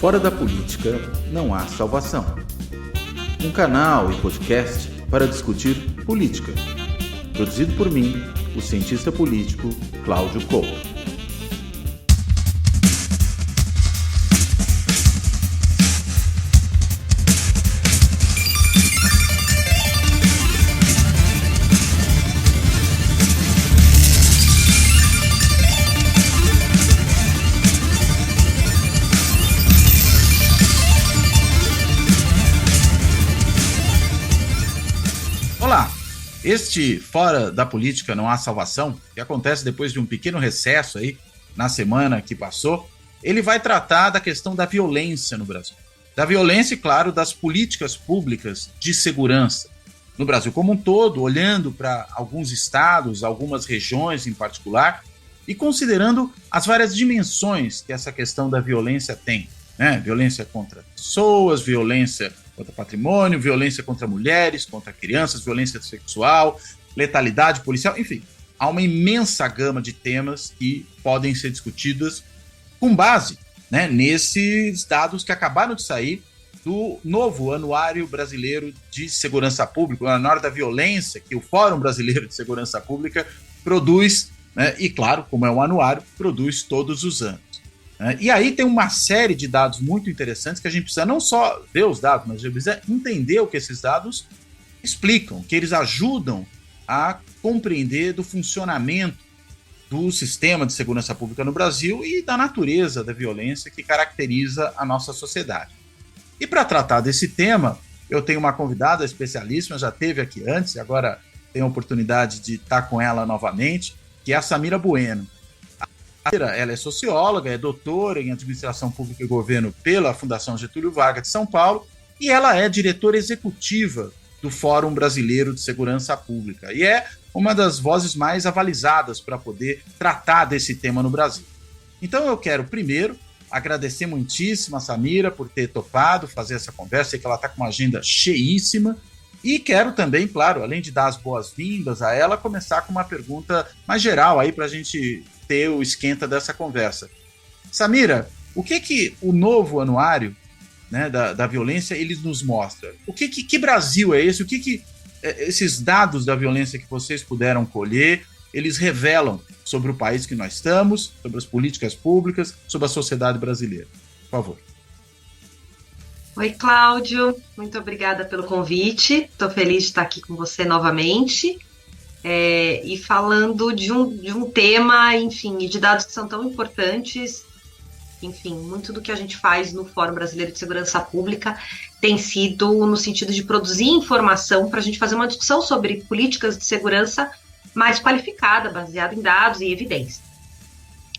Fora da política não há salvação. Um canal e podcast para discutir política. Produzido por mim, o cientista político Cláudio Couto. Olá! Este Fora da Política Não Há Salvação, que acontece depois de um pequeno recesso aí, na semana que passou, ele vai tratar da questão da violência no Brasil. Da violência e, claro, das políticas públicas de segurança no Brasil como um todo, olhando para alguns estados, algumas regiões em particular, e considerando as várias dimensões que essa questão da violência tem, né? Violência contra pessoas, violência contra patrimônio, violência contra mulheres, contra crianças, violência sexual, letalidade policial, enfim, há uma imensa gama de temas que podem ser discutidas com base, né, nesses dados que acabaram de sair do novo Anuário Brasileiro de Segurança Pública, o Anuário da Violência, que o Fórum Brasileiro de Segurança Pública produz, né, e claro, como é um anuário, produz todos os anos. E aí tem uma série de dados muito interessantes que a gente precisa não só ver os dados, mas a gente precisa entender o que esses dados explicam, que eles ajudam a compreender do funcionamento do sistema de segurança pública no Brasil e da natureza da violência que caracteriza a nossa sociedade. E para tratar desse tema, eu tenho uma convidada especialíssima, já esteve aqui antes, e agora tenho a oportunidade de estar com ela novamente, que é a Samira Bueno. Ela é socióloga, é doutora em Administração Pública e Governo pela Fundação Getúlio Vargas de São Paulo e ela é diretora executiva do Fórum Brasileiro de Segurança Pública e é uma das vozes mais avalizadas para poder tratar desse tema no Brasil. Então eu quero primeiro agradecer muitíssimo a Samira por ter topado fazer essa conversa, sei que ela está com uma agenda cheíssima e quero também, claro, além de dar as boas-vindas a ela, começar com uma pergunta mais geral aí para a gente ter o esquenta dessa conversa. Samira, o que o novo anuário, né, da violência ele nos mostra? Que Brasil é esse? O que esses dados da violência que vocês puderam colher, eles revelam sobre o país que nós estamos, sobre as políticas públicas, sobre a sociedade brasileira? Por favor. Oi, Cláudio. Muito obrigada pelo convite. Estou feliz de estar aqui com você novamente. E falando de um tema, enfim, e de dados que são tão importantes, enfim, muito do que a gente faz no Fórum Brasileiro de Segurança Pública tem sido no sentido de produzir informação para a gente fazer uma discussão sobre políticas de segurança mais qualificada, baseada em dados e evidência.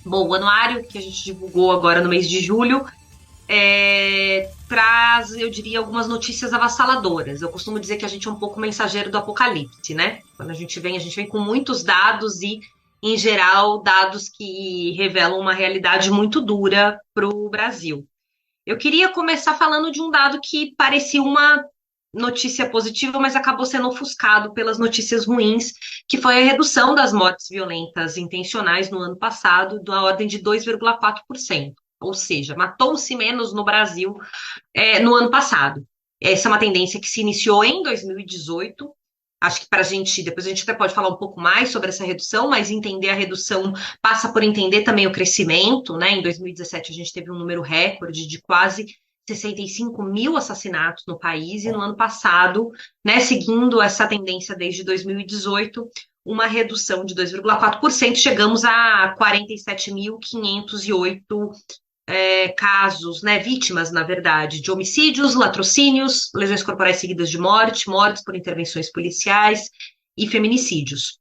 Bom, o anuário que a gente divulgou agora no mês de julho traz, eu diria, algumas notícias avassaladoras. Eu costumo dizer que a gente é um pouco mensageiro do apocalipse, né? Quando a gente vem com muitos dados e, em geral, dados que revelam uma realidade muito dura para o Brasil. Eu queria começar falando de um dado que parecia uma notícia positiva, mas acabou sendo ofuscado pelas notícias ruins, que foi a redução das mortes violentas intencionais no ano passado, da ordem de 2,4%. Ou seja, matou-se menos no Brasil no ano passado. Essa é uma tendência que se iniciou em 2018. Acho que para a gente, depois a gente até pode falar um pouco mais sobre essa redução, mas entender a redução passa por entender também o crescimento, né? Em 2017 a gente teve um número recorde de quase 65 mil assassinatos no país, e no ano passado, né, seguindo essa tendência desde 2018, uma redução de 2,4%, chegamos a 47.508 casos, né, vítimas, na verdade, de homicídios, latrocínios, lesões corporais seguidas de mortes por intervenções policiais e feminicídios.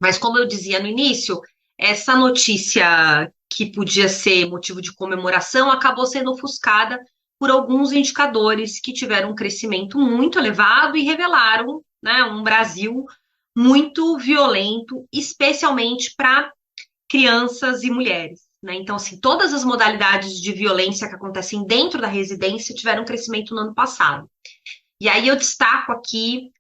Mas, como eu dizia no início, essa notícia que podia ser motivo de comemoração acabou sendo ofuscada por alguns indicadores que tiveram um crescimento muito elevado e revelaram, né, um Brasil muito violento, especialmente para crianças e mulheres. Né? Então, assim, todas as modalidades de violência que acontecem dentro da residência tiveram um crescimento no ano passado. E aí eu destaco aqui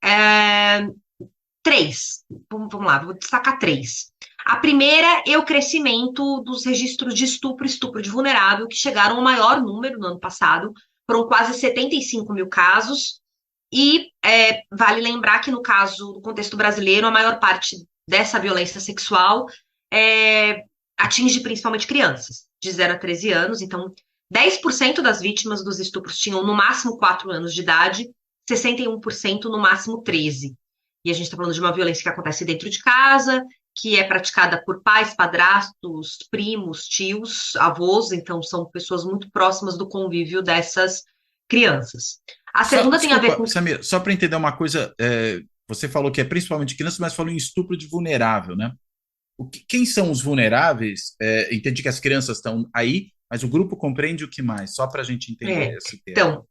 Três. Vamos lá, vou destacar três. A primeira é o crescimento dos registros de estupro e estupro de vulnerável, que chegaram ao maior número no ano passado, foram quase 75 mil casos, e vale lembrar que no caso, no contexto brasileiro, a maior parte dessa violência sexual atinge principalmente crianças, de 0 a 13 anos, então 10% das vítimas dos estupros tinham no máximo 4 anos de idade, 61% no máximo 13. E a gente está falando de uma violência que acontece dentro de casa, que é praticada por pais, padrastos, primos, tios, avós, então são pessoas muito próximas do convívio dessas crianças. A segunda tem a ver com... Samir, só para entender uma coisa, você falou que é principalmente criança, mas falou em estupro de vulnerável, né? Quem são os vulneráveis? Entendi que as crianças estão aí, mas o grupo compreende o que mais? Só para a gente entender esse termo. Então,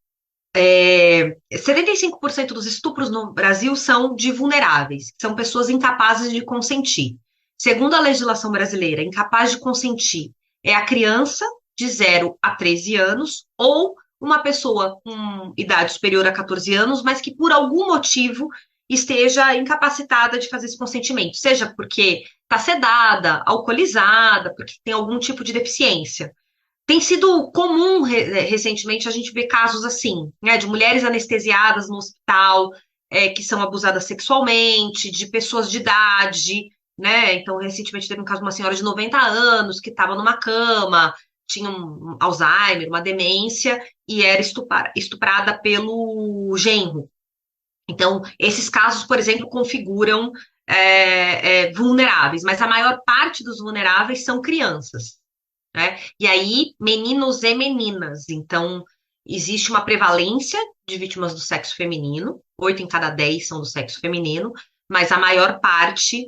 75% dos estupros no Brasil são de vulneráveis, são pessoas incapazes de consentir. Segundo a legislação brasileira, incapaz de consentir é a criança de 0 a 13 anos ou uma pessoa com idade superior a 14 anos, mas que por algum motivo esteja incapacitada de fazer esse consentimento, seja porque está sedada, alcoolizada, porque tem algum tipo de deficiência. Tem sido comum, recentemente, a gente ver casos assim, né, de mulheres anestesiadas no hospital, que são abusadas sexualmente, de pessoas de idade, né? Então, recentemente teve um caso de uma senhora de 90 anos que estava numa cama, tinha um Alzheimer, uma demência, e era estuprada pelo genro. Então, esses casos, por exemplo, configuram vulneráveis, mas a maior parte dos vulneráveis são crianças. Né? E aí, meninos e meninas. Então, existe uma prevalência de vítimas do sexo feminino, 8 em cada 10 são do sexo feminino, mas a maior parte,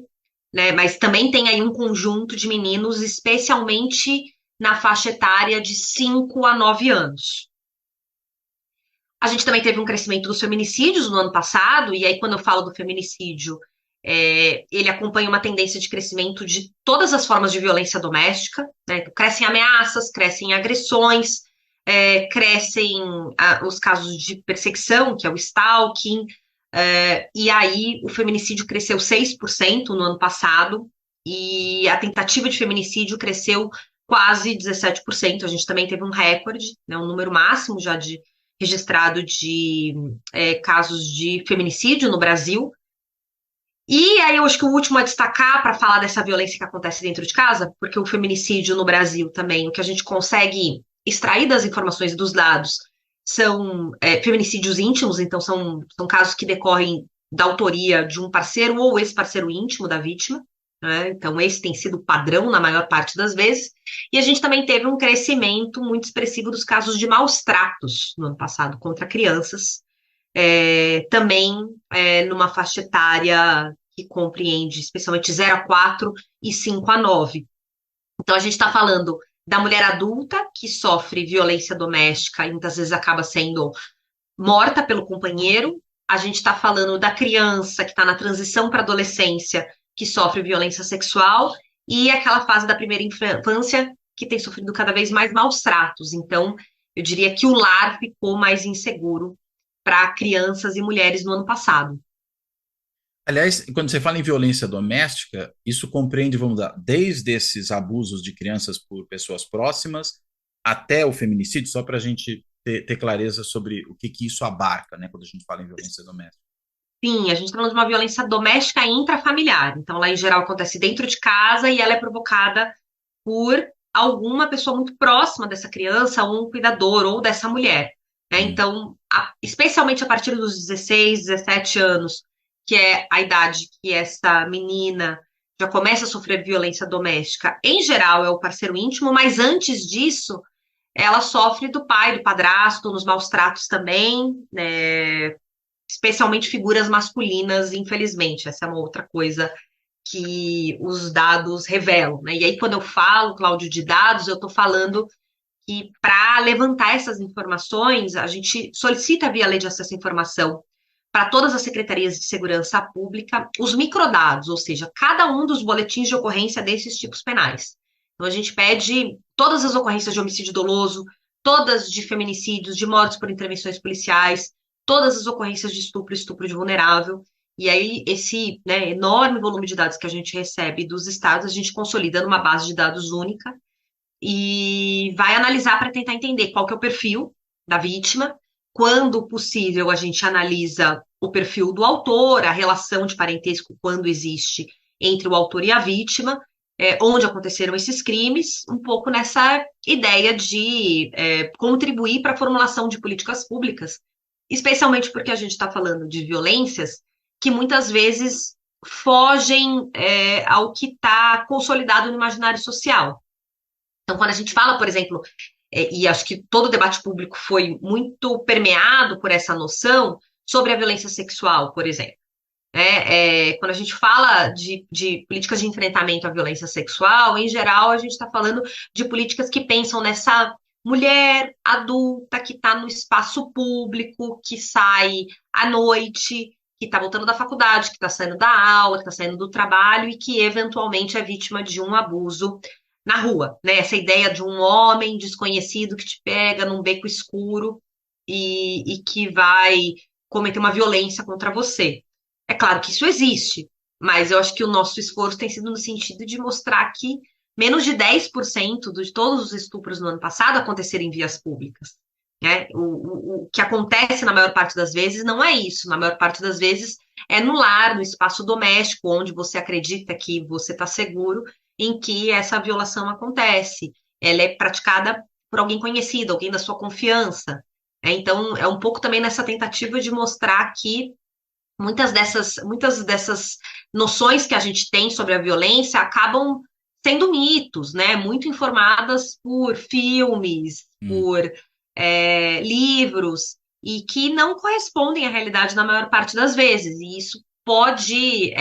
né? Mas também tem aí um conjunto de meninos, especialmente na faixa etária de 5 a 9 anos. A gente também teve um crescimento dos feminicídios no ano passado, e aí, quando eu falo do feminicídio, ele acompanha uma tendência de crescimento de todas as formas de violência doméstica, né? Então, crescem ameaças, crescem agressões, crescem os casos de perseguição, que é o stalking, e aí o feminicídio cresceu 6% no ano passado, e a tentativa de feminicídio cresceu quase 17%. A gente também teve um recorde, né, um número máximo já registrado de casos de feminicídio no Brasil. E aí eu acho que o último a destacar para falar dessa violência que acontece dentro de casa, porque o feminicídio no Brasil também, o que a gente consegue extrair das informações e dos dados são feminicídios íntimos, então são casos que decorrem da autoria de um parceiro ou ex-parceiro íntimo da vítima, né? Então esse tem sido o padrão na maior parte das vezes, e a gente também teve um crescimento muito expressivo dos casos de maus tratos no ano passado contra crianças, também numa faixa etária que compreende especialmente 0 a 4 e 5 a 9. Então, a gente está falando da mulher adulta que sofre violência doméstica e muitas vezes acaba sendo morta pelo companheiro. A gente está falando da criança que está na transição para a adolescência que sofre violência sexual e aquela fase da primeira infância que tem sofrido cada vez mais maus tratos. Então, eu diria que o lar ficou mais inseguro para crianças e mulheres no ano passado. Aliás, quando você fala em violência doméstica, isso compreende, vamos lá, desde esses abusos de crianças por pessoas próximas até o feminicídio, só para a gente ter clareza sobre o que isso abarca, né, quando a gente fala em violência doméstica. Sim, a gente está falando de uma violência doméstica intrafamiliar. Então, lá em geral acontece dentro de casa e ela é provocada por alguma pessoa muito próxima dessa criança, ou um cuidador, ou dessa mulher. Né? Então, especialmente a partir dos 16, 17 anos, que é a idade que essa menina já começa a sofrer violência doméstica, em geral é o parceiro íntimo, mas antes disso, ela sofre do pai, do padrasto, nos maus tratos também, né? Especialmente figuras masculinas, infelizmente. Essa é uma outra coisa que os dados revelam, né? E aí, quando eu falo, Cláudio, de dados, eu estou falando que para levantar essas informações, a gente solicita via Lei de Acesso à Informação para todas as secretarias de segurança pública os microdados, ou seja, cada um dos boletins de ocorrência desses tipos penais. Então, a gente pede todas as ocorrências de homicídio doloso, todas de feminicídios, de mortes por intervenções policiais, todas as ocorrências de estupro, estupro de vulnerável, E aí, esse, né, enorme volume de dados que a gente recebe dos estados, a gente consolida numa base de dados única e vai analisar para tentar entender qual que é o perfil da vítima. Quando possível, a gente analisa o perfil do autor, a relação de parentesco, quando existe, entre o autor e a vítima, onde aconteceram esses crimes, um pouco nessa ideia de contribuir para a formulação de políticas públicas, especialmente porque a gente está falando de violências que muitas vezes fogem ao que está consolidado no imaginário social. Então, quando a gente fala, por exemplo, e acho que todo o debate público foi muito permeado por essa noção sobre a violência sexual, por exemplo. Quando a gente fala de políticas de enfrentamento à violência sexual, em geral, a gente está falando de políticas que pensam nessa mulher adulta que está no espaço público, que sai à noite, que está voltando da faculdade, que está saindo da aula, que está saindo do trabalho e que eventualmente é vítima de um abuso na rua, né? Essa ideia de um homem desconhecido que te pega num beco escuro e que vai cometer uma violência contra você. É claro que isso existe, mas eu acho que o nosso esforço tem sido no sentido de mostrar que menos de 10% de todos os estupros no ano passado aconteceram em vias públicas. Né? O que acontece na maior parte das vezes não é isso. Na maior parte das vezes é no lar, no espaço doméstico, onde você acredita que você está seguro, em que essa violação acontece. Ela é praticada por alguém conhecido, alguém da sua confiança. Então, é um pouco também nessa tentativa de mostrar que muitas dessas noções que a gente tem sobre a violência acabam sendo mitos, né? Muito informadas por filmes, por livros, e que não correspondem à realidade na maior parte das vezes. E isso pode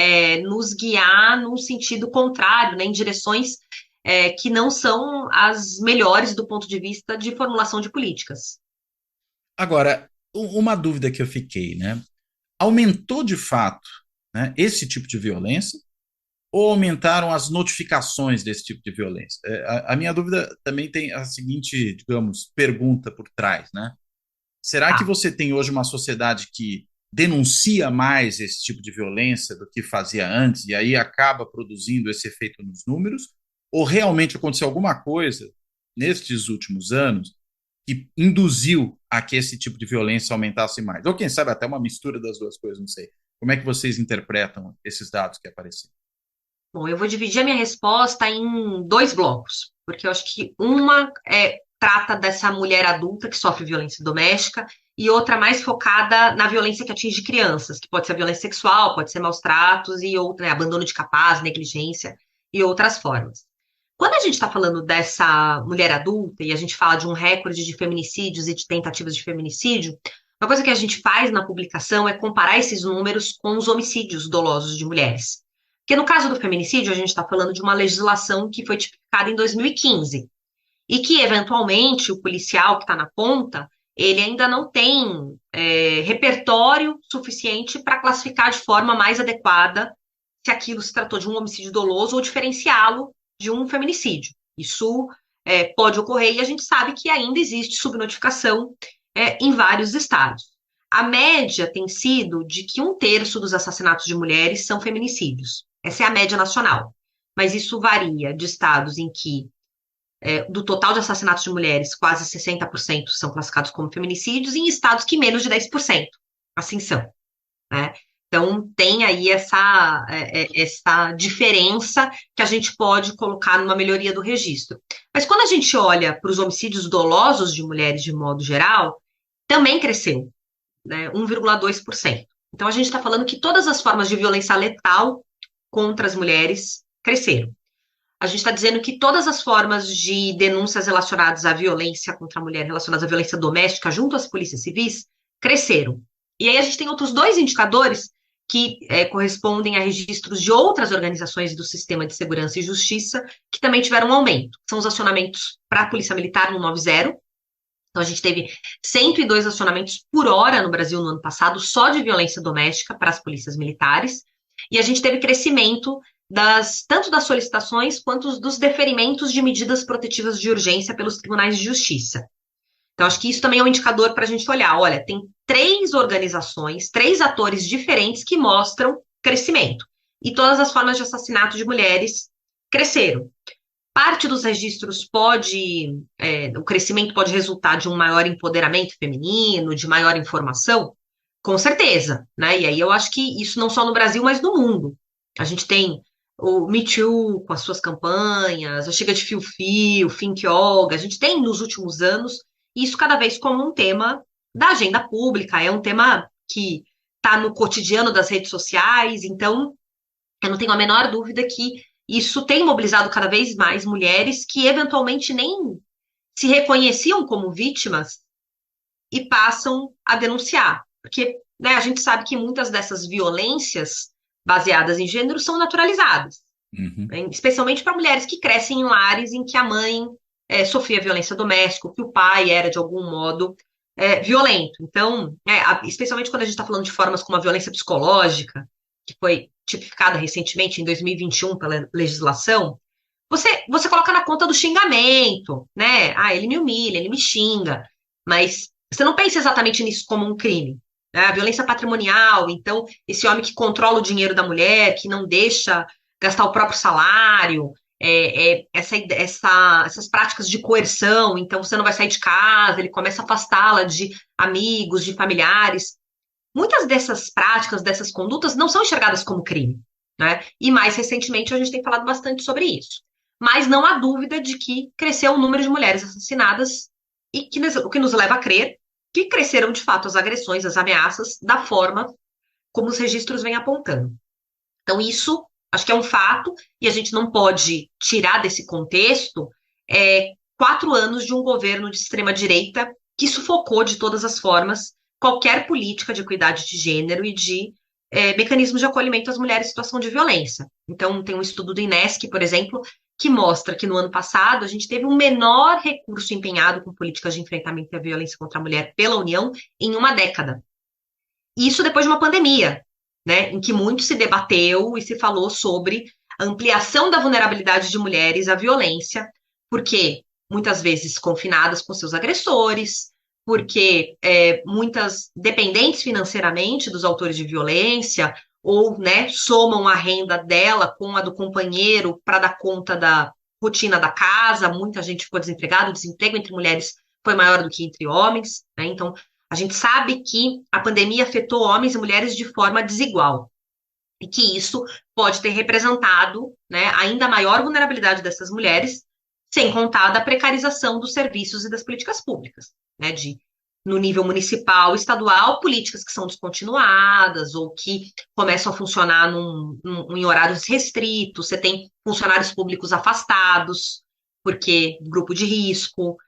nos guiar num sentido contrário, né? Em direções que não são as melhores do ponto de vista de formulação de políticas. Agora, uma dúvida que eu fiquei, né? Aumentou de fato, né, esse tipo de violência ou aumentaram as notificações desse tipo de violência? A minha dúvida também tem a seguinte, digamos, pergunta por trás, né? Será que Tá. você tem hoje uma sociedade que denuncia mais esse tipo de violência do que fazia antes e aí acaba produzindo esse efeito nos números? Ou realmente aconteceu alguma coisa nestes últimos anos que induziu a que esse tipo de violência aumentasse mais? Ou quem sabe até uma mistura das duas coisas, não sei. Como é que vocês interpretam esses dados que apareceram? Bom, eu vou dividir a minha resposta em dois blocos, porque eu acho que uma trata dessa mulher adulta que sofre violência doméstica e outra mais focada na violência que atinge crianças, que pode ser violência sexual, pode ser maus tratos e outra, né, abandono de capaz, negligência e outras formas. Quando a gente está falando dessa mulher adulta e a gente fala de um recorde de feminicídios e de tentativas de feminicídio, uma coisa que a gente faz na publicação é comparar esses números com os homicídios dolosos de mulheres. Porque no caso do feminicídio, a gente está falando de uma legislação que foi tipificada em 2015 e que, eventualmente, o policial que está na ponta, ele ainda não tem repertório suficiente para classificar de forma mais adequada se aquilo se tratou de um homicídio doloso ou diferenciá-lo de um feminicídio. Isso pode ocorrer e a gente sabe que ainda existe subnotificação em vários estados. A média tem sido de que 1/3 dos assassinatos de mulheres são feminicídios. Essa é a média nacional. Mas isso varia de estados em que, do total de assassinatos de mulheres, quase 60% são classificados como feminicídios, e em estados que menos de 10% assim são. Né? Então, tem aí essa diferença que a gente pode colocar numa melhoria do registro. Mas quando a gente olha para os homicídios dolosos de mulheres de modo geral, também cresceu, né? 1,2%. Então, a gente está falando que todas as formas de violência letal contra as mulheres cresceram. A gente está dizendo que todas as formas de denúncias relacionadas à violência contra a mulher, relacionadas à violência doméstica junto às polícias civis, cresceram. E aí a gente tem outros dois indicadores que correspondem a registros de outras organizações do sistema de segurança e justiça que também tiveram um aumento. São os acionamentos para a Polícia Militar no 90. Então, a gente teve 102 acionamentos por hora no Brasil no ano passado, só de violência doméstica para as polícias militares. E a gente teve crescimento tanto das solicitações quanto dos deferimentos de medidas protetivas de urgência pelos tribunais de justiça. Então, acho que isso também é um indicador para a gente olhar. Olha, tem três organizações, três atores diferentes que mostram crescimento. E todas as formas de assassinato de mulheres cresceram. Parte dos registros o crescimento pode resultar de um maior empoderamento feminino, de maior informação, com certeza, né? E aí eu acho que isso não só no Brasil, mas no mundo. A gente tem o Me Too com as suas campanhas, a Chega de Fio-Fio, Think Yoga, a gente tem nos últimos anos isso cada vez como um tema da agenda pública, é um tema que está no cotidiano das redes sociais, então eu não tenho a menor dúvida que isso tem mobilizado cada vez mais mulheres que eventualmente nem se reconheciam como vítimas e passam a denunciar. Porque, né, a gente sabe que muitas dessas violências baseadas em gênero são naturalizadas, Uhum. né, especialmente para mulheres que crescem em lares em que a mãe sofria violência doméstica, que o pai era, de algum modo, violento. Então, especialmente quando a gente está falando de formas como a violência psicológica, que foi tipificada recentemente, em 2021, pela legislação, você coloca na conta do xingamento, né? Ah, ele me humilha, ele me xinga, mas você não pensa exatamente nisso como um crime, né? A violência patrimonial, então, esse homem que controla o dinheiro da mulher, que não deixa gastar o próprio salário, essas práticas de coerção, então você não vai sair de casa, ele começa a afastá-la de amigos, de familiares. Muitas dessas práticas, dessas condutas, não são enxergadas como crime, né? E mais recentemente a gente tem falado bastante sobre isso. Mas não há dúvida de que cresceu o número de mulheres assassinadas e o que nos leva a crer que cresceram de fato as agressões, as ameaças, da forma como os registros vêm apontando. Então, isso acho que é um fato, e a gente não pode tirar desse contexto 4 anos de um governo de extrema-direita que sufocou de todas as formas qualquer política de equidade de gênero e de mecanismos de acolhimento às mulheres em situação de violência. Então, tem um estudo do INESC, por exemplo, que mostra que no ano passado a gente teve um menor recurso empenhado com políticas de enfrentamento à violência contra a mulher pela União em uma década. Isso depois de uma pandemia, né, em que muito se debateu e se falou sobre a ampliação da vulnerabilidade de mulheres à violência, porque muitas vezes confinadas com seus agressores, porque muitas dependentes financeiramente dos autores de violência, ou, né, somam a renda dela com a do companheiro para dar conta da rotina da casa, muita gente ficou desempregada, o desemprego entre mulheres foi maior do que entre homens, né, então a gente sabe que a pandemia afetou homens e mulheres de forma desigual e que isso pode ter representado, né, ainda maior vulnerabilidade dessas mulheres, sem contar da precarização dos serviços e das políticas públicas, né, no nível municipal, estadual, políticas que são descontinuadas ou que começam a funcionar em horários restritos, você tem funcionários públicos afastados, porque grupo de risco.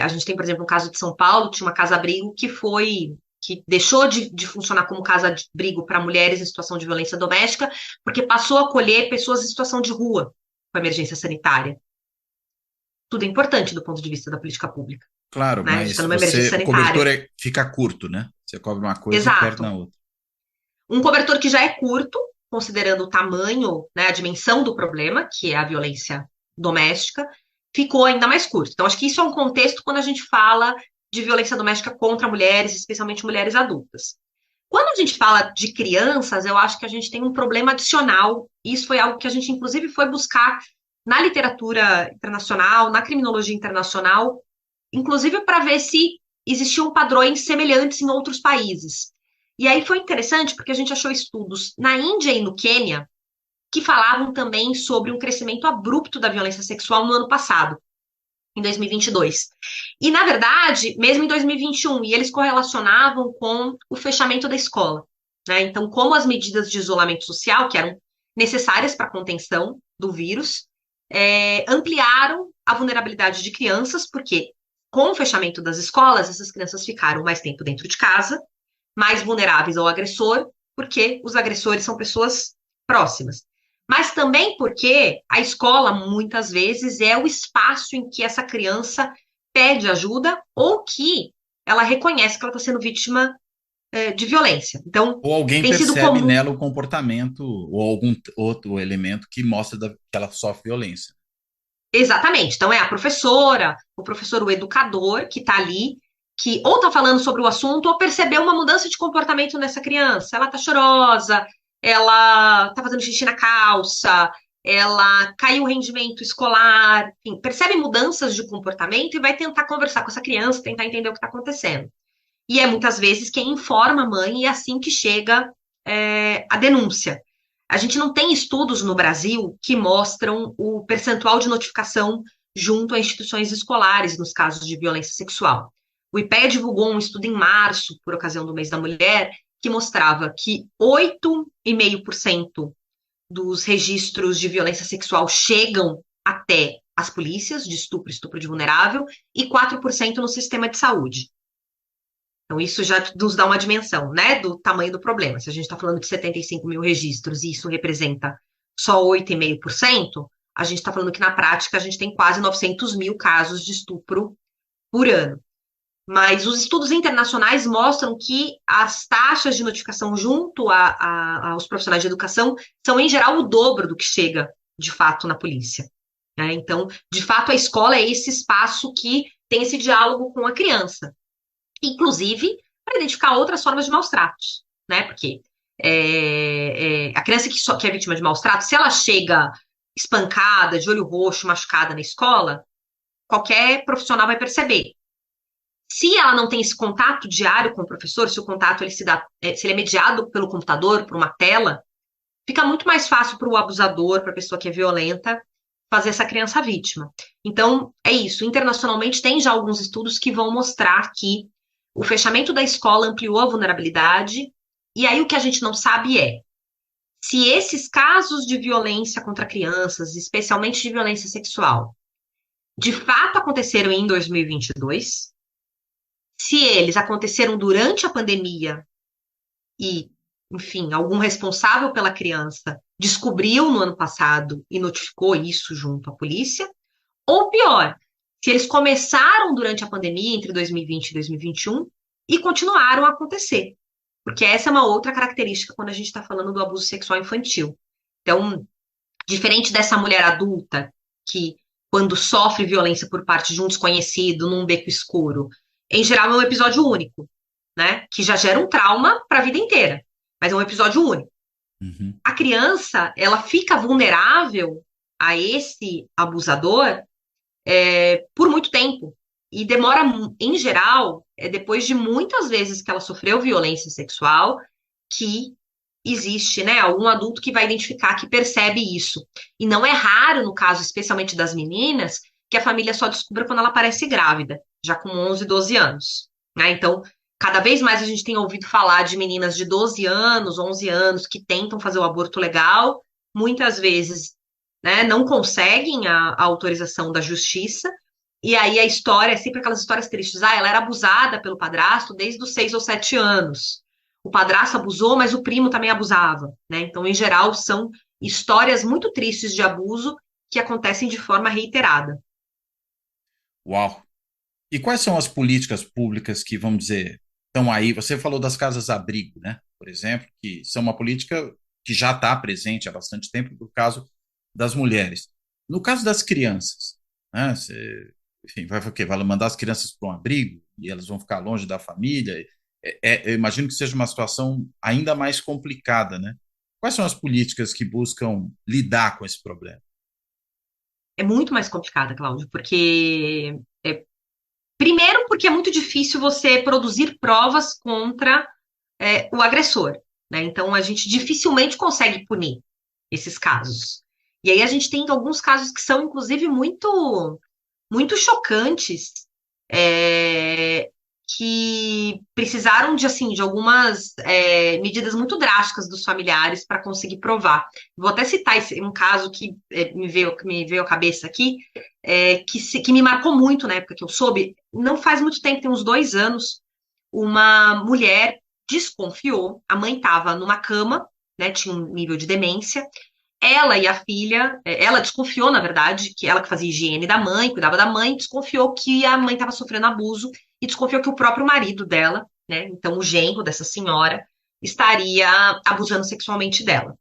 A gente tem, por exemplo, um caso de São Paulo, tinha uma casa-abrigo que deixou de funcionar como casa-abrigo para mulheres em situação de violência doméstica, porque passou a acolher pessoas em situação de rua com emergência sanitária. Tudo é importante do ponto de vista da política pública, Claro, né? A gente está mas numa emergência o cobertor sanitária. fica curto, né? Você cobre uma coisa e perde na Exato. outra. Um cobertor que já é curto, considerando o tamanho, né, a dimensão do problema, que é a violência doméstica, ficou ainda mais curto. Então, acho que isso é um contexto quando a gente fala de violência doméstica contra mulheres, especialmente mulheres adultas. Quando a gente fala de crianças, eu acho que a gente tem um problema adicional. Isso foi algo que a gente, inclusive, foi buscar na literatura internacional, na criminologia internacional, inclusive para ver se existiam padrões semelhantes em outros países. E aí foi interessante porque a gente achou estudos na Índia e no Quênia que falavam também sobre um crescimento abrupto da violência sexual no ano passado, em 2022. E, na verdade, mesmo em 2021, e eles correlacionavam com o fechamento da escola, né? Então, como as medidas de isolamento social, que eram necessárias para a contenção do vírus, ampliaram a vulnerabilidade de crianças, porque com o fechamento das escolas, essas crianças ficaram mais tempo dentro de casa, mais vulneráveis ao agressor, porque os agressores são pessoas próximas. Mas também porque a escola, muitas vezes, é o espaço em que essa criança pede ajuda ou que ela reconhece que ela está sendo vítima de violência. Então, Ou alguém tem sido percebe comum. nela o comportamento ou algum outro elemento que mostra que ela sofre violência. Exatamente. Então, é a professora, o professor, o educador que está ali que ou tá falando sobre o assunto ou percebeu uma mudança de comportamento nessa criança. Ela tá chorosa, ela tá fazendo xixi na calça, ela caiu o rendimento escolar, enfim, percebe mudanças de comportamento e vai tentar conversar com essa criança, tentar entender o que está acontecendo. E é muitas vezes quem informa a mãe e é assim que chega a denúncia. A gente não tem estudos no Brasil que mostram o percentual de notificação junto a instituições escolares nos casos de violência sexual. O IPEA divulgou um estudo em março, por ocasião do Mês da Mulher, que mostrava que 8,5% dos registros de violência sexual chegam até as polícias de estupro, estupro de vulnerável, e 4% no sistema de saúde. Então, isso já nos dá uma dimensão, né, do tamanho do problema. Se a gente está falando de 75 mil registros e isso representa só 8,5%, a gente está falando que, na prática, a gente tem quase 900 mil casos de estupro por ano. Mas os estudos internacionais mostram que as taxas de notificação junto aos profissionais de educação são, em geral, o dobro do que chega, de fato, na polícia. Né? Então, de fato, a escola é esse espaço que tem esse diálogo com a criança. Inclusive, para identificar outras formas de maus tratos. Né? Porque a criança que é vítima de maus tratos, se ela chega espancada, de olho roxo, machucada na escola, qualquer profissional vai perceber. Se ela não tem esse contato diário com o professor, se o contato se ele é mediado pelo computador, por uma tela, fica muito mais fácil para o abusador, para a pessoa que é violenta, fazer essa criança vítima. Então, é isso. Internacionalmente, tem já alguns estudos que vão mostrar que o fechamento da escola ampliou a vulnerabilidade, e aí o que a gente não sabe é se esses casos de violência contra crianças, especialmente de violência sexual, de fato aconteceram em 2022, se eles aconteceram durante a pandemia e, enfim, algum responsável pela criança descobriu no ano passado e notificou isso junto à polícia, ou pior, se eles começaram durante a pandemia, entre 2020 e 2021, e continuaram a acontecer. Porque essa é uma outra característica quando a gente está falando do abuso sexual infantil. Então, diferente dessa mulher adulta que, quando sofre violência por parte de um desconhecido num beco escuro, em geral é um episódio único, né? Que já gera um trauma para a vida inteira, mas é um episódio único. Uhum. A criança, ela fica vulnerável a esse abusador por muito tempo. E demora, em geral, depois de muitas vezes que ela sofreu violência sexual, que existe, né, algum adulto que vai identificar, que percebe isso. E não é raro, no caso, especialmente das meninas, que a família só descubra quando ela aparece grávida, já com 11, 12 anos. Né? Então, cada vez mais a gente tem ouvido falar de meninas de 12 anos, 11 anos, que tentam fazer o aborto legal, muitas vezes, né, não conseguem a autorização da justiça, e aí a história é sempre aquelas histórias tristes. Ah, ela era abusada pelo padrasto desde os 6 ou 7 anos. O padrasto abusou, mas o primo também abusava, né? Então, em geral, são histórias muito tristes de abuso que acontecem de forma reiterada. Uau! E quais são as políticas públicas que, vamos dizer, estão aí? Você falou das casas-abrigo, né? Por exemplo, que são uma política que já está presente há bastante tempo, por caso das mulheres. No caso das crianças, né? Enfim, vai o quê? Vai mandar as crianças para um abrigo e elas vão ficar longe da família? Eu imagino que seja uma situação ainda mais complicada, né? Quais são as políticas que buscam lidar com esse problema? É muito mais complicada, Cláudio, porque primeiro, porque é muito difícil você produzir provas contra o agressor, né? Então, a gente dificilmente consegue punir esses casos. E aí a gente tem alguns casos que são, inclusive, muito, muito chocantes, que precisaram de, assim, de algumas medidas muito drásticas dos familiares para conseguir provar. Vou até citar um caso que me veio à cabeça aqui, que me marcou muito na época que eu soube. Não faz muito tempo, tem uns 2 anos, uma mulher desconfiou, a mãe estava numa cama, né, tinha um nível de demência, ela e a filha, ela desconfiou, na verdade, que ela que fazia higiene da mãe, cuidava da mãe, desconfiou que a mãe estava sofrendo abuso e desconfiou que o próprio marido dela, né, então o genro dessa senhora, estaria abusando sexualmente dela.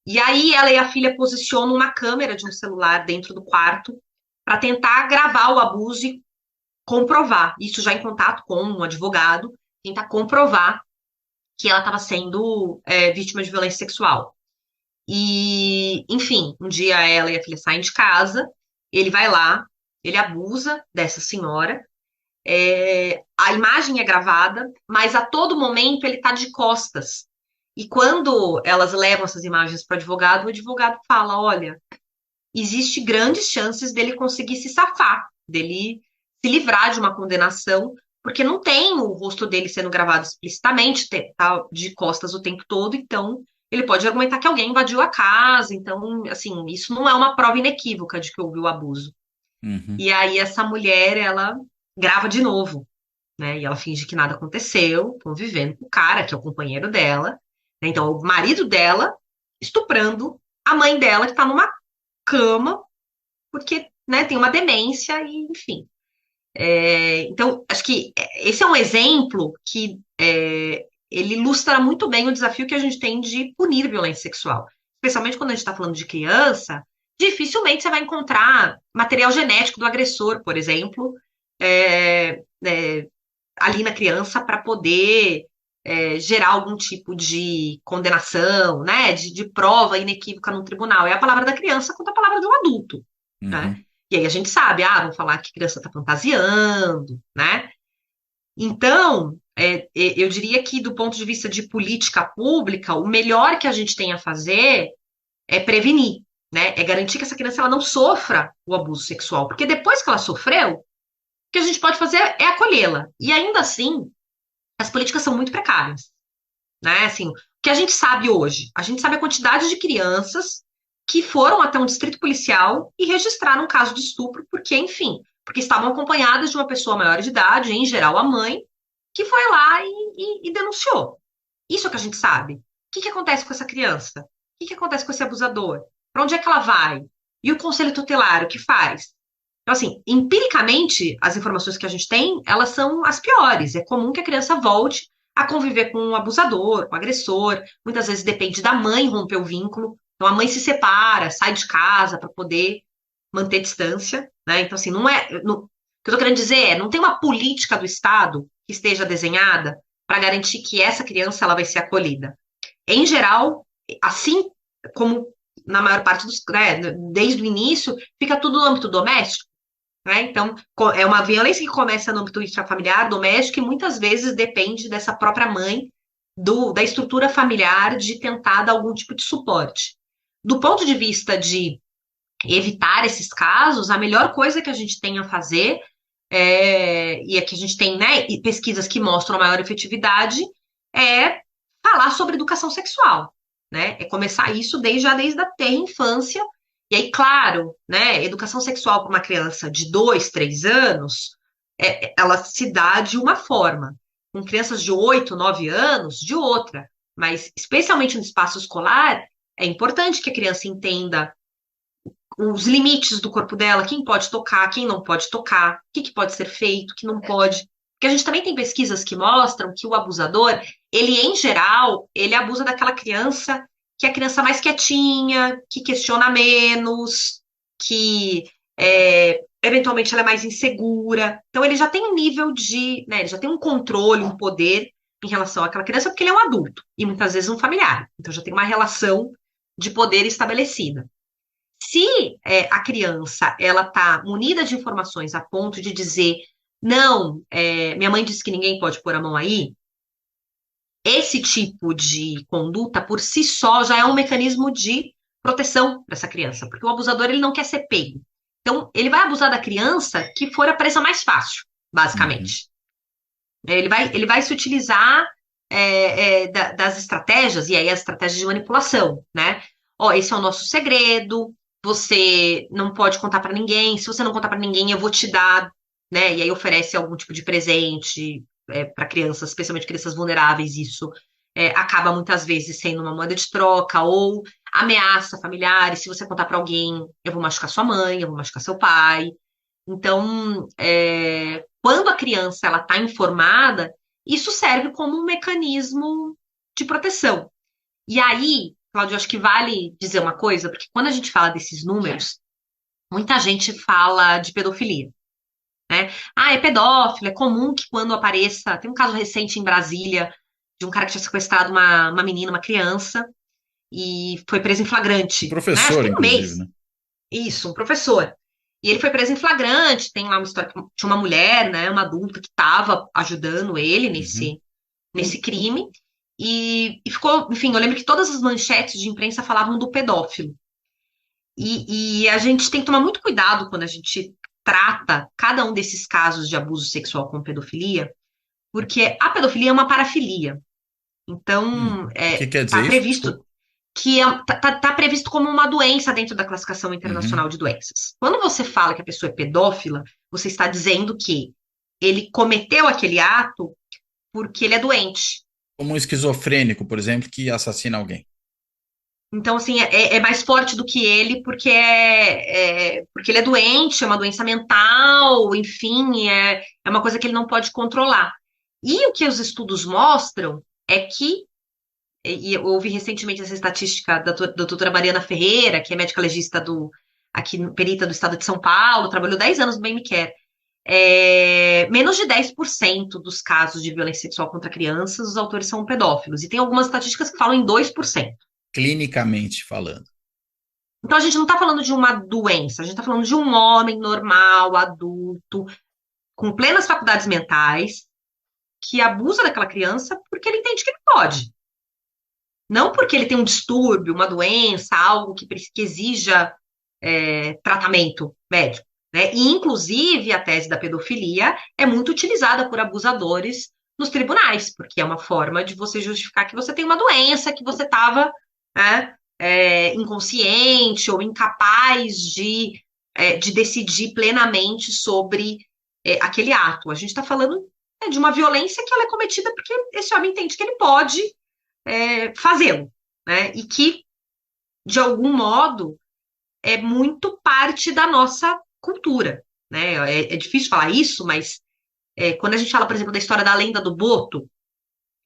E aí ela e a filha posicionam uma câmera de um celular dentro do quarto para tentar gravar o abuso comprovar, isso já em contato com um advogado, tentar comprovar que ela estava sendo vítima de violência sexual. E, enfim, um dia ela e a filha saem de casa, ele vai lá, ele abusa dessa senhora, a imagem é gravada, mas a todo momento ele está de costas. E quando elas levam essas imagens para o advogado fala: olha, existe grandes chances dele conseguir se safar, dele se livrar de uma condenação, porque não tem o rosto dele sendo gravado explicitamente, tá de costas o tempo todo, então ele pode argumentar que alguém invadiu a casa, então, assim, isso não é uma prova inequívoca de que houve o abuso. Uhum. E aí essa mulher, ela grava de novo, né? E ela finge que nada aconteceu, convivendo com o cara, que é o companheiro dela, né? Então, o marido dela estuprando a mãe dela, que tá numa cama, porque, né, tem uma demência e, enfim. Então, acho que esse é um exemplo que ele ilustra muito bem o desafio que a gente tem de punir violência sexual. Especialmente quando a gente está falando de criança, dificilmente você vai encontrar material genético do agressor, por exemplo, é, é, ali na criança para poder gerar algum tipo de condenação, né, de prova inequívoca no tribunal. É a palavra da criança contra a palavra de um adulto, né? Uhum. E aí a gente sabe, vão falar que a criança está fantasiando, né? Então, eu diria que do ponto de vista de política pública, o melhor que a gente tem a fazer é prevenir, né? É garantir que essa criança ela não sofra o abuso sexual, porque depois que ela sofreu, o que a gente pode fazer é acolhê-la. E ainda assim, as políticas são muito precárias, né? Assim, o que a gente sabe hoje? A gente sabe a quantidade de crianças que foram até um distrito policial e registraram um caso de estupro, porque, enfim, porque estavam acompanhadas de uma pessoa maior de idade, em geral a mãe, que foi lá e denunciou. Isso é o que a gente sabe. O que acontece com essa criança? O que acontece com esse abusador? Para onde é que ela vai? E o conselho tutelar, o que faz? Então, assim, empiricamente, as informações que a gente tem, elas são as piores. É comum que a criança volte a conviver com um abusador, com um agressor. Muitas vezes depende da mãe romper o vínculo. Então, a mãe se separa, sai de casa para poder manter distância, né? Então, assim, não é. O que eu estou querendo dizer não tem uma política do Estado que esteja desenhada para garantir que essa criança ela vai ser acolhida. Em geral, assim como na maior parte dos, né, desde o início, fica tudo no âmbito doméstico. Né? Então, é uma violência que começa no âmbito intrafamiliar, doméstico, e muitas vezes depende dessa própria mãe, da estrutura familiar, de tentar dar algum tipo de suporte. Do ponto de vista de evitar esses casos, a melhor coisa que a gente tem a fazer, e aqui a gente tem, né, pesquisas que mostram a maior efetividade, é falar sobre educação sexual. Né? É começar isso desde a terra infância. E aí, claro, né, educação sexual para uma criança de 2, 3 anos, ela se dá de uma forma. Com crianças de 8, 9 anos, de outra. Mas, especialmente no espaço escolar, é importante que a criança entenda os limites do corpo dela, quem pode tocar, quem não pode tocar, o que pode ser feito, o que não pode. Porque a gente também tem pesquisas que mostram que o abusador, ele, em geral, ele abusa daquela criança que é a criança mais quietinha, que questiona menos, que eventualmente ela é mais insegura. Então ele já tem um nível de, né, ele já tem um controle, um poder em relação àquela criança, porque ele é um adulto, e muitas vezes um familiar. Então já tem uma relação de poder estabelecida. Se a criança ela está munida de informações a ponto de dizer não, minha mãe disse que ninguém pode pôr a mão aí, esse tipo de conduta por si só já é um mecanismo de proteção para essa criança, porque o abusador ele não quer ser pego. Então ele vai abusar da criança que for a presa mais fácil, Uhum. basicamente. Ele vai se utilizar das estratégias, e aí as estratégias de manipulação, né? Ó, esse é o nosso segredo, você não pode contar para ninguém, se você não contar para ninguém, eu vou te dar, né? E aí oferece algum tipo de presente para crianças, especialmente crianças vulneráveis, isso acaba muitas vezes sendo uma moeda de troca, ou ameaça familiares, se você contar para alguém, eu vou machucar sua mãe, eu vou machucar seu pai. Então, quando a criança ela está informada, isso serve como um mecanismo de proteção. E aí, Cláudio, acho que vale dizer uma coisa, porque quando a gente fala desses números, muita gente fala de pedofilia. né? Ah, é pedófilo, é comum que quando apareça. Tem um caso recente em Brasília de um cara que tinha sequestrado uma menina, uma criança, e foi preso em Um flagrante, né? Acho professor, que tem um inclusive, mês. né? Isso, um professor. E ele foi preso em flagrante. Tem lá uma história que tinha uma mulher, né, uma adulta que estava ajudando ele Uhum. nesse crime. E ficou, enfim, eu lembro que todas as manchetes de imprensa falavam do pedófilo. E a gente tem que tomar muito cuidado quando a gente trata cada um desses casos de abuso sexual com pedofilia, porque a pedofilia é uma parafilia. Então, O que quer tá dizer isso? Desculpa. previsto tá previsto como uma doença dentro da classificação internacional Uhum. de doenças. Quando você fala que a pessoa é pedófila, você está dizendo que ele cometeu aquele ato porque ele é doente. Como um esquizofrênico, por exemplo, que assassina alguém. Então, assim, é mais forte do que ele porque porque ele é doente, é uma doença mental, enfim, é uma coisa que ele não pode controlar. E o que os estudos mostram é que, e eu ouvi recentemente essa estatística da doutora Mariana Ferreira, que é médica legista aqui, perita do estado de São Paulo, trabalhou 10 anos no Bem Me Quer. Menos de 10% dos casos de violência sexual contra crianças, os autores são pedófilos. E tem algumas estatísticas que falam em 2%. Clinicamente falando. Então a gente não está falando de uma doença, a gente está falando de um homem normal, adulto, com plenas faculdades mentais, que abusa daquela criança porque ele entende que ele pode. Não porque ele tem um distúrbio, uma doença, algo que exija tratamento médico. Né? E, inclusive, a tese da pedofilia é muito utilizada por abusadores nos tribunais, porque é uma forma de você justificar que você tem uma doença, que você estava, né, inconsciente ou incapaz de decidir plenamente sobre aquele ato. A gente está falando, né, de uma violência que ela é cometida porque esse homem entende que ele pode fazê-lo, né? E que, de algum modo, é muito parte da nossa cultura, né? É difícil falar isso, mas quando a gente fala, por exemplo, da história da lenda do Boto,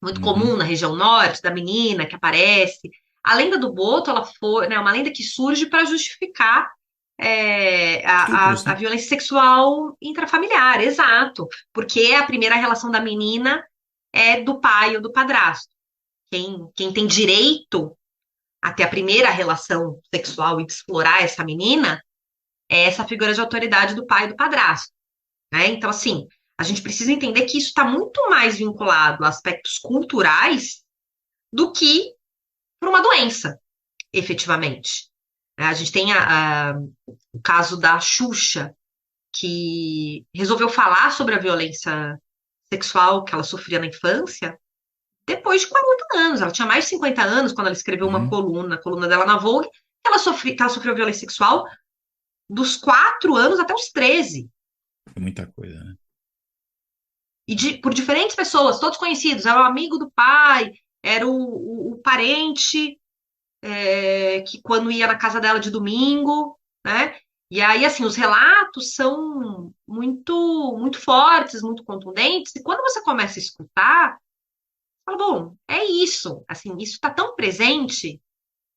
muito comum Uhum. na região norte, da menina que aparece, a lenda do Boto, ela foi, né, uma lenda que surge para justificar Estupros, a né? violência sexual intrafamiliar, exato, porque a primeira relação da menina é do pai ou do padrasto. Quem tem direito a ter a primeira relação sexual e de explorar essa menina é essa figura de autoridade do pai e do padrasto, né? Então, assim, a gente precisa entender que isso está muito mais vinculado a aspectos culturais do que para uma doença, efetivamente. A gente tem o caso da Xuxa, que resolveu falar sobre a violência sexual que ela sofria na infância depois de 40 anos. Ela tinha mais de 50 anos quando ela escreveu uma Uhum. coluna, a coluna dela na Vogue, que ela sofreu violência sexual dos 4 anos até os 13. É muita coisa, né? Por diferentes pessoas, todos conhecidos. Era o amigo do pai, era o parente que quando ia na casa dela de domingo, né? E aí, assim, os relatos são muito, muito fortes, muito contundentes. E quando você começa a escutar, fala, bom, é isso. Assim, isso está tão presente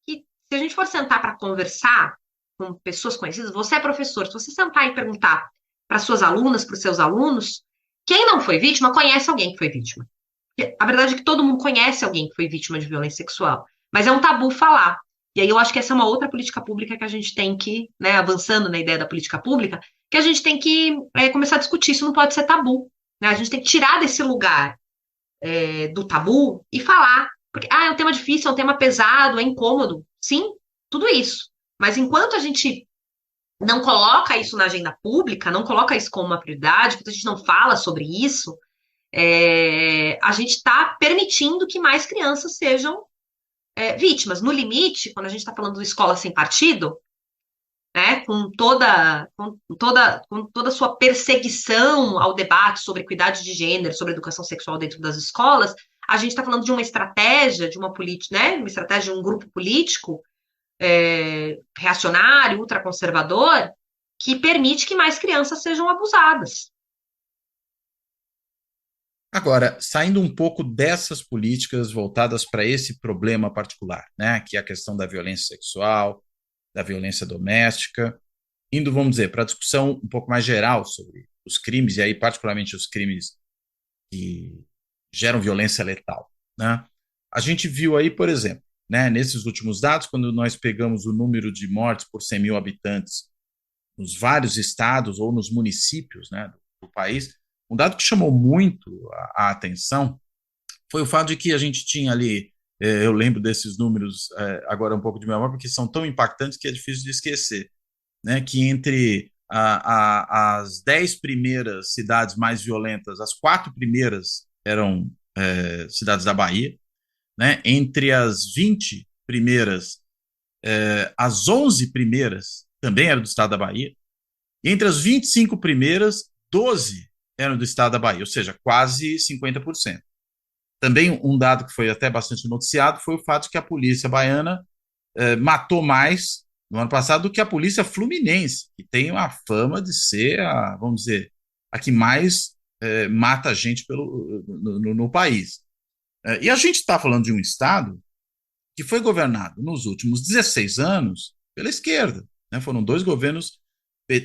que se a gente for sentar para conversar com pessoas conhecidas, você é professor, se você sentar e perguntar para suas alunas, para os seus alunos, quem não foi vítima conhece alguém que foi vítima. A verdade é que todo mundo conhece alguém que foi vítima de violência sexual, mas é um tabu falar. E aí eu acho que essa é uma outra política pública que a gente tem que, né, avançando na ideia da política pública, que a gente tem que começar a discutir. Isso não pode ser tabu. Né? A gente tem que tirar desse lugar do tabu e falar. Porque, é um tema difícil, é um tema pesado, é incômodo. Sim, tudo isso. Mas enquanto a gente não coloca isso na agenda pública, não coloca isso como uma prioridade, enquanto a gente não fala sobre isso, a gente está permitindo que mais crianças sejam vítimas. No limite, quando a gente está falando de escola sem partido, né, com toda a sua perseguição ao debate sobre equidade de gênero, sobre educação sexual dentro das escolas, a gente está falando de uma estratégia, de uma política, né, uma estratégia de um grupo político reacionário, ultraconservador, que permite que mais crianças sejam abusadas. Agora, saindo um pouco dessas políticas voltadas para esse problema particular, né, que é a questão da violência sexual, da violência doméstica, indo, vamos dizer, para a discussão um pouco mais geral sobre os crimes, e aí particularmente os crimes que geram violência letal, né? A gente viu aí, por exemplo, né, nesses últimos dados, quando nós pegamos o número de mortes por 100 mil habitantes nos vários estados ou nos municípios, né, do país, um dado que chamou muito a atenção foi o fato de que a gente tinha ali, eu lembro desses números agora um pouco de memória, porque são tão impactantes que é difícil de esquecer, né, que entre as 10 primeiras cidades mais violentas, as 4 primeiras eram cidades da Bahia, né, entre as 20 primeiras, as 11 primeiras também eram do estado da Bahia, e entre as 25 primeiras, 12 eram do estado da Bahia, ou seja, quase 50%. Também um dado que foi até bastante noticiado foi o fato de que a polícia baiana matou mais no ano passado do que a polícia fluminense, que tem uma fama de ser, vamos dizer, a que mais mata gente no país. E a gente está falando de um estado que foi governado nos últimos 16 anos pela esquerda. Né? Foram dois governos,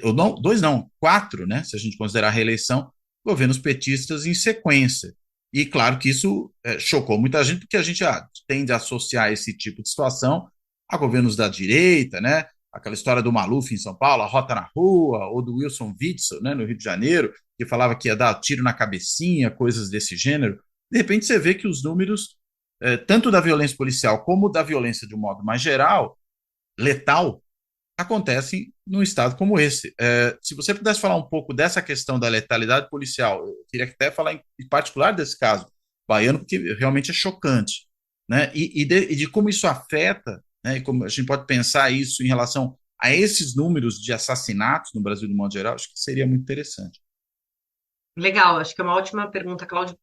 ou não, dois não, quatro, né? Se a gente considerar a reeleição, governos petistas em sequência. E claro que isso chocou muita gente, porque a gente tende a associar esse tipo de situação a governos da direita, né? Aquela história do Maluf em São Paulo, a Rota na Rua, ou do Wilson Witzel, né, no Rio de Janeiro, que falava que ia dar tiro na cabecinha, coisas desse gênero. De repente você vê que os números, tanto da violência policial como da violência de um modo mais geral, letal, acontecem num estado como esse. Se você pudesse falar um pouco dessa questão da letalidade policial, eu queria até falar em particular desse caso baiano, porque realmente é chocante, né? E de como isso afeta, né? E como a gente pode pensar isso em relação a esses números de assassinatos no Brasil de modo geral, acho que seria muito interessante. Legal, acho que é uma ótima pergunta, Cláudio,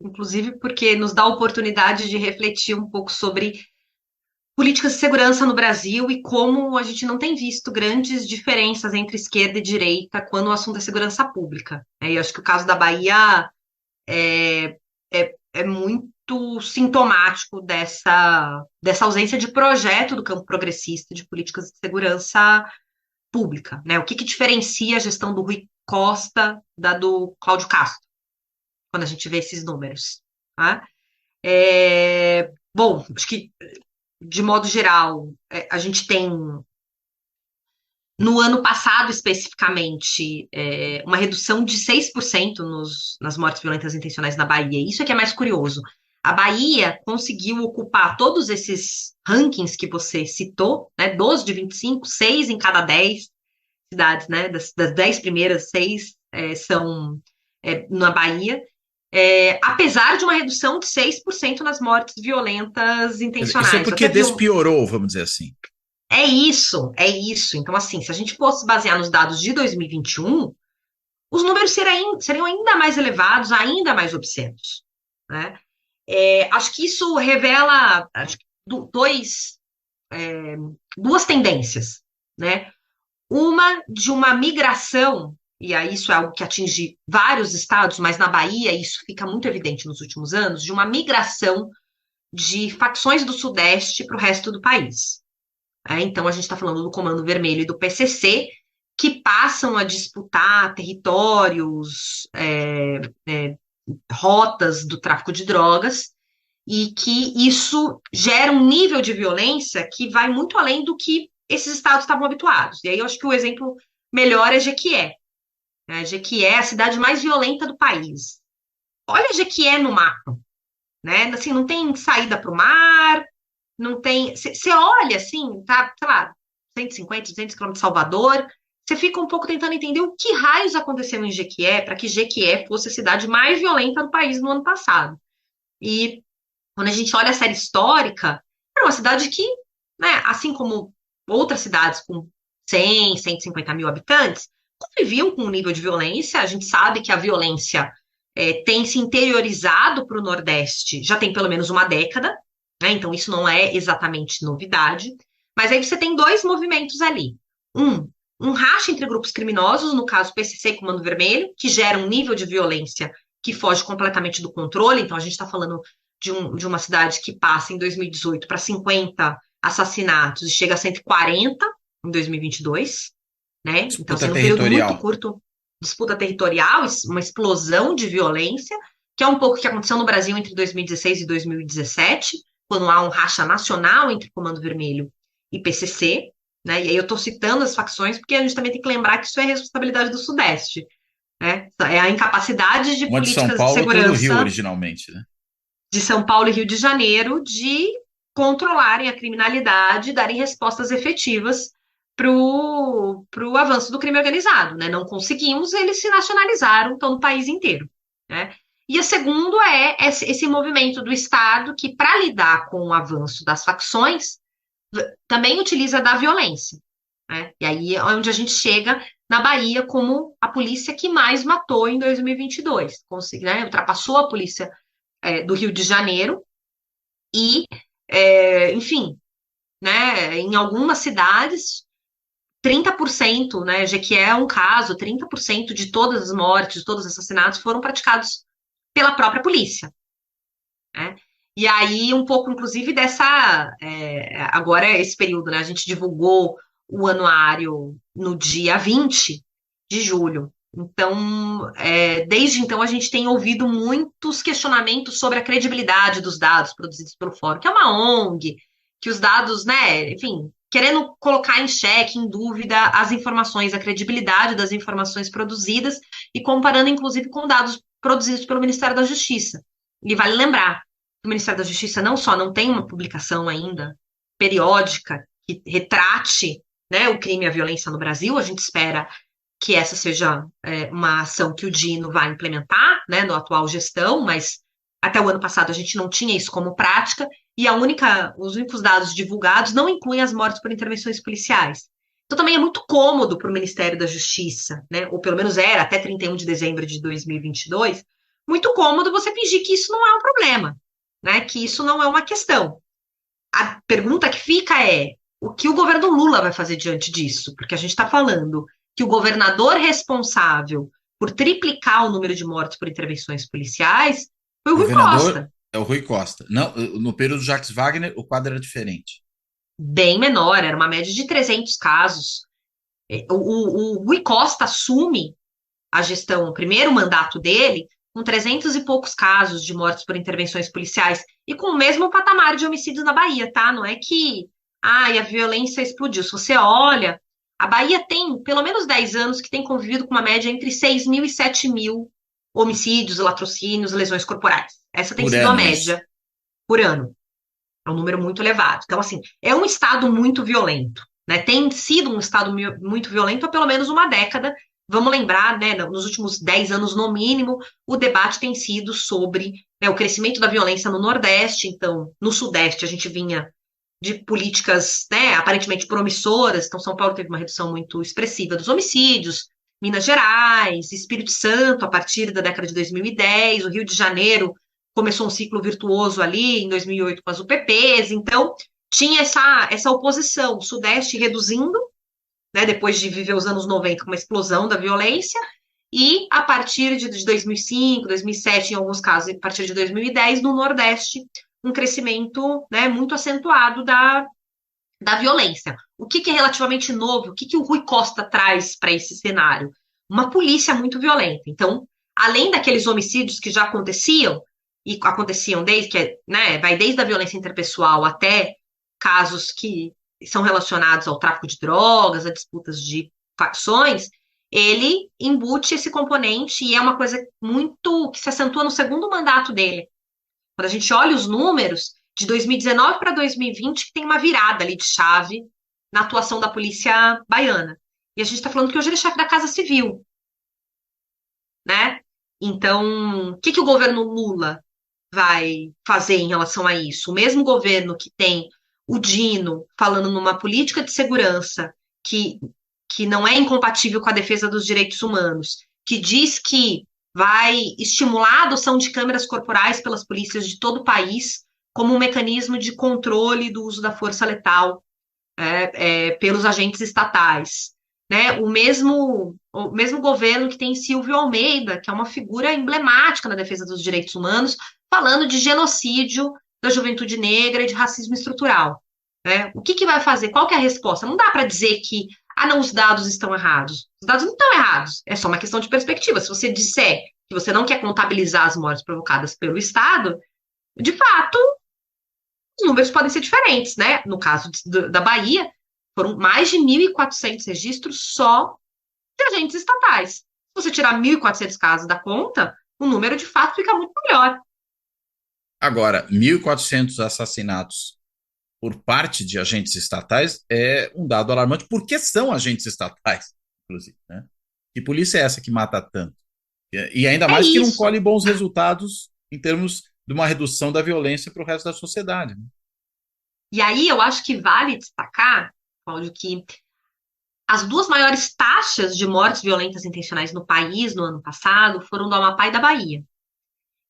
inclusive porque nos dá a oportunidade de refletir um pouco sobre políticas de segurança no Brasil e como a gente não tem visto grandes diferenças entre esquerda e direita quando o assunto é segurança pública. E acho que o caso da Bahia é muito sintomático dessa ausência de projeto do campo progressista de políticas de segurança pública. Né? O que diferencia a gestão do Rui Costa da do Cláudio Castro, quando a gente vê esses números? Tá? Bom, acho que de modo geral, a gente tem, no ano passado especificamente, uma redução de 6% nas mortes violentas intencionais na Bahia. Isso é que é mais curioso. A Bahia conseguiu ocupar todos esses rankings que você citou, né, 12 de 25, 6 em cada 10 cidades, né, das 10 primeiras, 6 são na Bahia. Apesar de uma redução de 6% nas mortes violentas intencionais. Isso é porque despiorou, vamos dizer assim. É isso, é isso. Então, assim, se a gente fosse basear nos dados de 2021, os números seriam ainda mais elevados, ainda mais obscenos. Né? Acho que isso revela duas tendências. Né? Uma de uma migração, e aí isso é algo que atinge vários estados, mas na Bahia isso fica muito evidente nos últimos anos, de uma migração de facções do Sudeste para o resto do país. Então, a gente está falando do Comando Vermelho e do PCC, que passam a disputar territórios, rotas do tráfico de drogas, e que isso gera um nível de violência que vai muito além do que esses estados estavam habituados. E aí eu acho que o exemplo melhor é Jequié. Jequié é a cidade mais violenta do país. Olha Jequié no mapa. Né? Assim, não tem saída para o mar, não tem. Você olha assim, tá, sei lá, 150, 200 quilômetros de Salvador, você fica um pouco tentando entender o que raios aconteceu em Jequié para que Jequié fosse a cidade mais violenta do país no ano passado. E quando a gente olha a série histórica, era uma cidade que, né, assim como outras cidades com 100, 150 mil habitantes, conviviam com um nível de violência. A gente sabe que a violência tem se interiorizado para o Nordeste já tem pelo menos uma década, né? Então isso não é exatamente novidade, mas aí você tem dois movimentos ali. Um racha entre grupos criminosos, no caso PCC e Comando Vermelho, que gera um nível de violência que foge completamente do controle. Então a gente está falando de uma cidade que passa em 2018 para 50 assassinatos e chega a 140 em 2022, né? Então, Disputa assim, num período muito territorial. curto. disputa territorial, uma explosão de violência, que é um pouco o que aconteceu no Brasil entre 2016 e 2017, quando há um racha nacional entre Comando Vermelho e PCC, né? E aí eu estou citando as facções porque a gente também tem que lembrar que isso é responsabilidade do Sudeste, né? É a incapacidade de Uma de São políticas de Paulo, outra do Rio, segurança originalmente, né? de São Paulo e Rio de Janeiro de controlarem a criminalidade, darem respostas efetivas para o avanço do crime organizado, né? Não conseguimos, eles se nacionalizaram, estão no país inteiro, né? E o segundo é esse movimento do Estado que, para lidar com o avanço das facções, também utiliza da violência, né? E aí é onde a gente chega na Bahia como a polícia que mais matou em 2022, né? Ultrapassou a polícia do Rio de Janeiro e, enfim, né, em algumas cidades, 30%, né, Jequié é um caso, 30% de todas as mortes, de todos os assassinatos foram praticados pela própria polícia, né? E aí, um pouco, inclusive, agora, esse período, né, a gente divulgou o anuário no dia 20 de julho. Então, desde então, a gente tem ouvido muitos questionamentos sobre a credibilidade dos dados produzidos pelo Fórum, que é uma ONG, que os dados, né, enfim, querendo colocar em xeque, em dúvida, as informações, a credibilidade das informações produzidas e comparando, inclusive, com dados produzidos pelo Ministério da Justiça. E vale lembrar que o Ministério da Justiça não só não tem uma publicação ainda periódica que retrate, né, o crime e a violência no Brasil, a gente espera que essa seja uma ação que o Dino vai implementar, né, no atual gestão, mas até o ano passado a gente não tinha isso como prática, e os únicos dados divulgados não incluem as mortes por intervenções policiais. Então também é muito cômodo para o Ministério da Justiça, né, ou pelo menos era até 31 de dezembro de 2022, muito cômodo você fingir que isso não é um problema, né, que isso não é uma questão. A pergunta que fica é, o que o governo Lula vai fazer diante disso? Porque a gente está falando que o governador responsável por triplicar o número de mortes por intervenções policiais foi o Rui Governador Costa. é o Rui Costa. Não, no período do Jacques Wagner, o quadro era diferente. Bem menor, era uma média de 300 casos. O Rui Costa assume a gestão, o primeiro mandato dele, com 300 e poucos casos de mortes por intervenções policiais e com o mesmo patamar de homicídios na Bahia, tá? Não é que a violência explodiu. Se você olha, a Bahia tem pelo menos 10 anos que tem convivido com uma média entre 6 mil e 7 mil homicídios, latrocínios, lesões corporais. Essa tem Por sido a ano, isso. média por ano. É um número muito elevado. Então, assim, é um estado muito violento, né? Tem sido um estado muito violento há pelo menos uma década. Vamos lembrar, né, nos últimos 10 anos, no mínimo, o debate tem sido sobre, né, o crescimento da violência no Nordeste. Então, no Sudeste, a gente vinha de políticas, né, aparentemente promissoras. Então, São Paulo teve uma redução muito expressiva dos homicídios, Minas Gerais, Espírito Santo, a partir da década de 2010, o Rio de Janeiro começou um ciclo virtuoso ali em 2008 com as UPPs, então tinha essa oposição, o Sudeste reduzindo, né, depois de viver os anos 90 com uma explosão da violência, e a partir de 2005, 2007, em alguns casos, a partir de 2010, no Nordeste, um crescimento, né, muito acentuado da violência. O que é relativamente novo? O que o Rui Costa traz para esse cenário? Uma polícia muito violenta. Então, além daqueles homicídios que já aconteciam, e aconteciam desde, né, vai desde a violência interpessoal até casos que são relacionados ao tráfico de drogas, a disputas de facções, ele embute esse componente e é uma coisa muito que se acentua no segundo mandato dele. Quando a gente olha os números, de 2019 para 2020, que tem uma virada ali de chave na atuação da polícia baiana. E a gente está falando que hoje ele é chefe da Casa Civil, né? Então, o que o governo Lula vai fazer em relação a isso? O mesmo governo que tem o Dino falando numa política de segurança que não é incompatível com a defesa dos direitos humanos, que diz que vai estimular a adoção de câmeras corporais pelas polícias de todo o país como um mecanismo de controle do uso da força letal pelos agentes estatais. Né? O mesmo governo que tem Silvio Almeida, que é uma figura emblemática na defesa dos direitos humanos, falando de genocídio da juventude negra e de racismo estrutural. Né? O que vai fazer? Qual que é a resposta? Não dá para dizer que ah, não, os dados estão errados. Os dados não estão errados, é só uma questão de perspectiva. Se você disser que você não quer contabilizar as mortes provocadas pelo Estado, de fato, os números podem ser diferentes, né? No caso da Bahia, foram mais de 1.400 registros só de agentes estatais. Se você tirar 1.400 casos da conta, o número de fato fica muito melhor. Agora, 1.400 assassinatos por parte de agentes estatais é um dado alarmante, porque são agentes estatais, inclusive, né? Que polícia é essa que mata tanto? E ainda É mais que não isso. colhe bons resultados em termos de uma redução da violência para o resto da sociedade, né? E aí eu acho que vale destacar, Cláudio, que as duas maiores taxas de mortes violentas intencionais no país no ano passado foram do Amapá e da Bahia.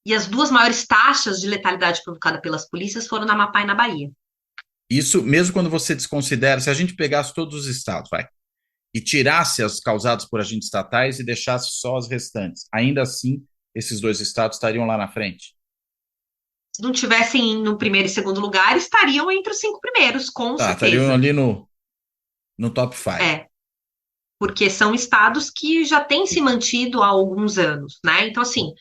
E as duas maiores taxas de letalidade provocada pelas polícias foram no Amapá e na Bahia. Isso mesmo quando você desconsidera, se a gente pegasse todos os estados, vai, e tirasse as causadas por agentes estatais e deixasse só as restantes, ainda assim, esses dois estados estariam lá na frente. Se não tivessem no primeiro e segundo lugar, estariam entre os 5 primeiros, com Tá, estariam certeza. ali no top 5. É, porque são estados que já têm se mantido há alguns anos, né? Então, assim,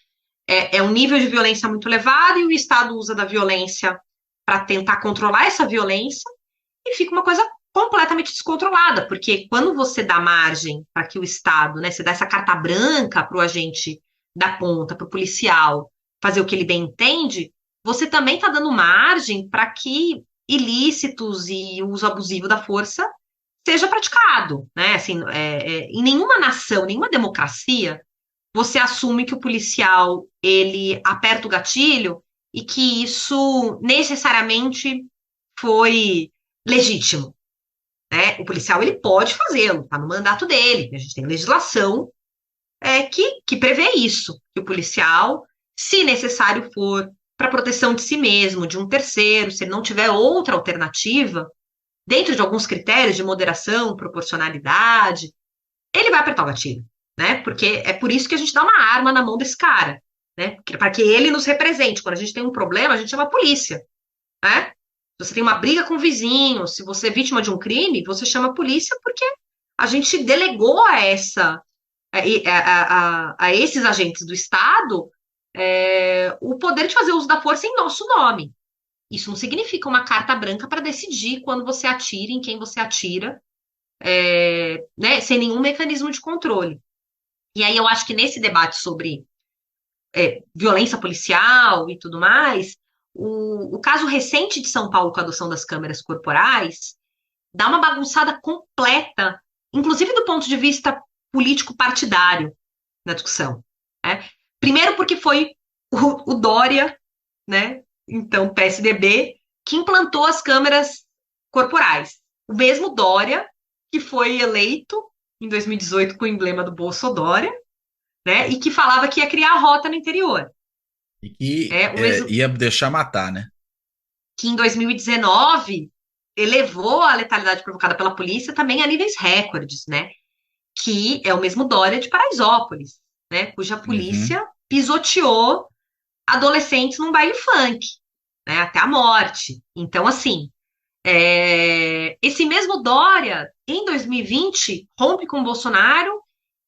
é um nível de violência muito elevado e o Estado usa da violência para tentar controlar essa violência e fica uma coisa completamente descontrolada, porque quando você dá margem para que o Estado, né, você dá essa carta branca para o agente da ponta, para o policial, fazer o que ele bem entende, você também está dando margem para que ilícitos e uso abusivo da força seja praticado, né? Assim, em nenhuma nação, nenhuma democracia, você assume que o policial ele aperta o gatilho e que isso necessariamente foi legítimo, né? O policial ele pode fazê-lo, está no mandato dele. A gente tem legislação que prevê isso, que o policial, se necessário for, para proteção de si mesmo, de um terceiro, se ele não tiver outra alternativa, dentro de alguns critérios de moderação, proporcionalidade, ele vai apertar o gatilho, né? Porque é por isso que a gente dá uma arma na mão desse cara, né? Para que ele nos represente. Quando a gente tem um problema, a gente chama a polícia, né? Se você tem uma briga com o vizinho, se você é vítima de um crime, você chama a polícia porque a gente delegou a esses agentes do Estado o poder de fazer uso da força em nosso nome. Isso não significa uma carta branca para decidir quando você atira, em quem você atira, né, sem nenhum mecanismo de controle. E aí eu acho que nesse debate sobre violência policial e tudo mais, o caso recente de São Paulo com a adoção das câmeras corporais dá uma bagunçada completa, inclusive do ponto de vista político partidário na discussão. Né? Primeiro porque foi o Dória, né, então PSDB, que implantou as câmeras corporais. O mesmo Dória que foi eleito em 2018 com o emblema do Bolsodória, né, e que falava que ia criar a rota no interior. E que O mesmo ia deixar matar, né? que em 2019 elevou a letalidade provocada pela polícia também a níveis recordes, né? Que é o mesmo Dória de Paraisópolis, né? Cuja Uhum. polícia pisoteou adolescentes num baile funk, né? Até a morte. Então, assim, esse mesmo Dória, em 2020, rompe com o Bolsonaro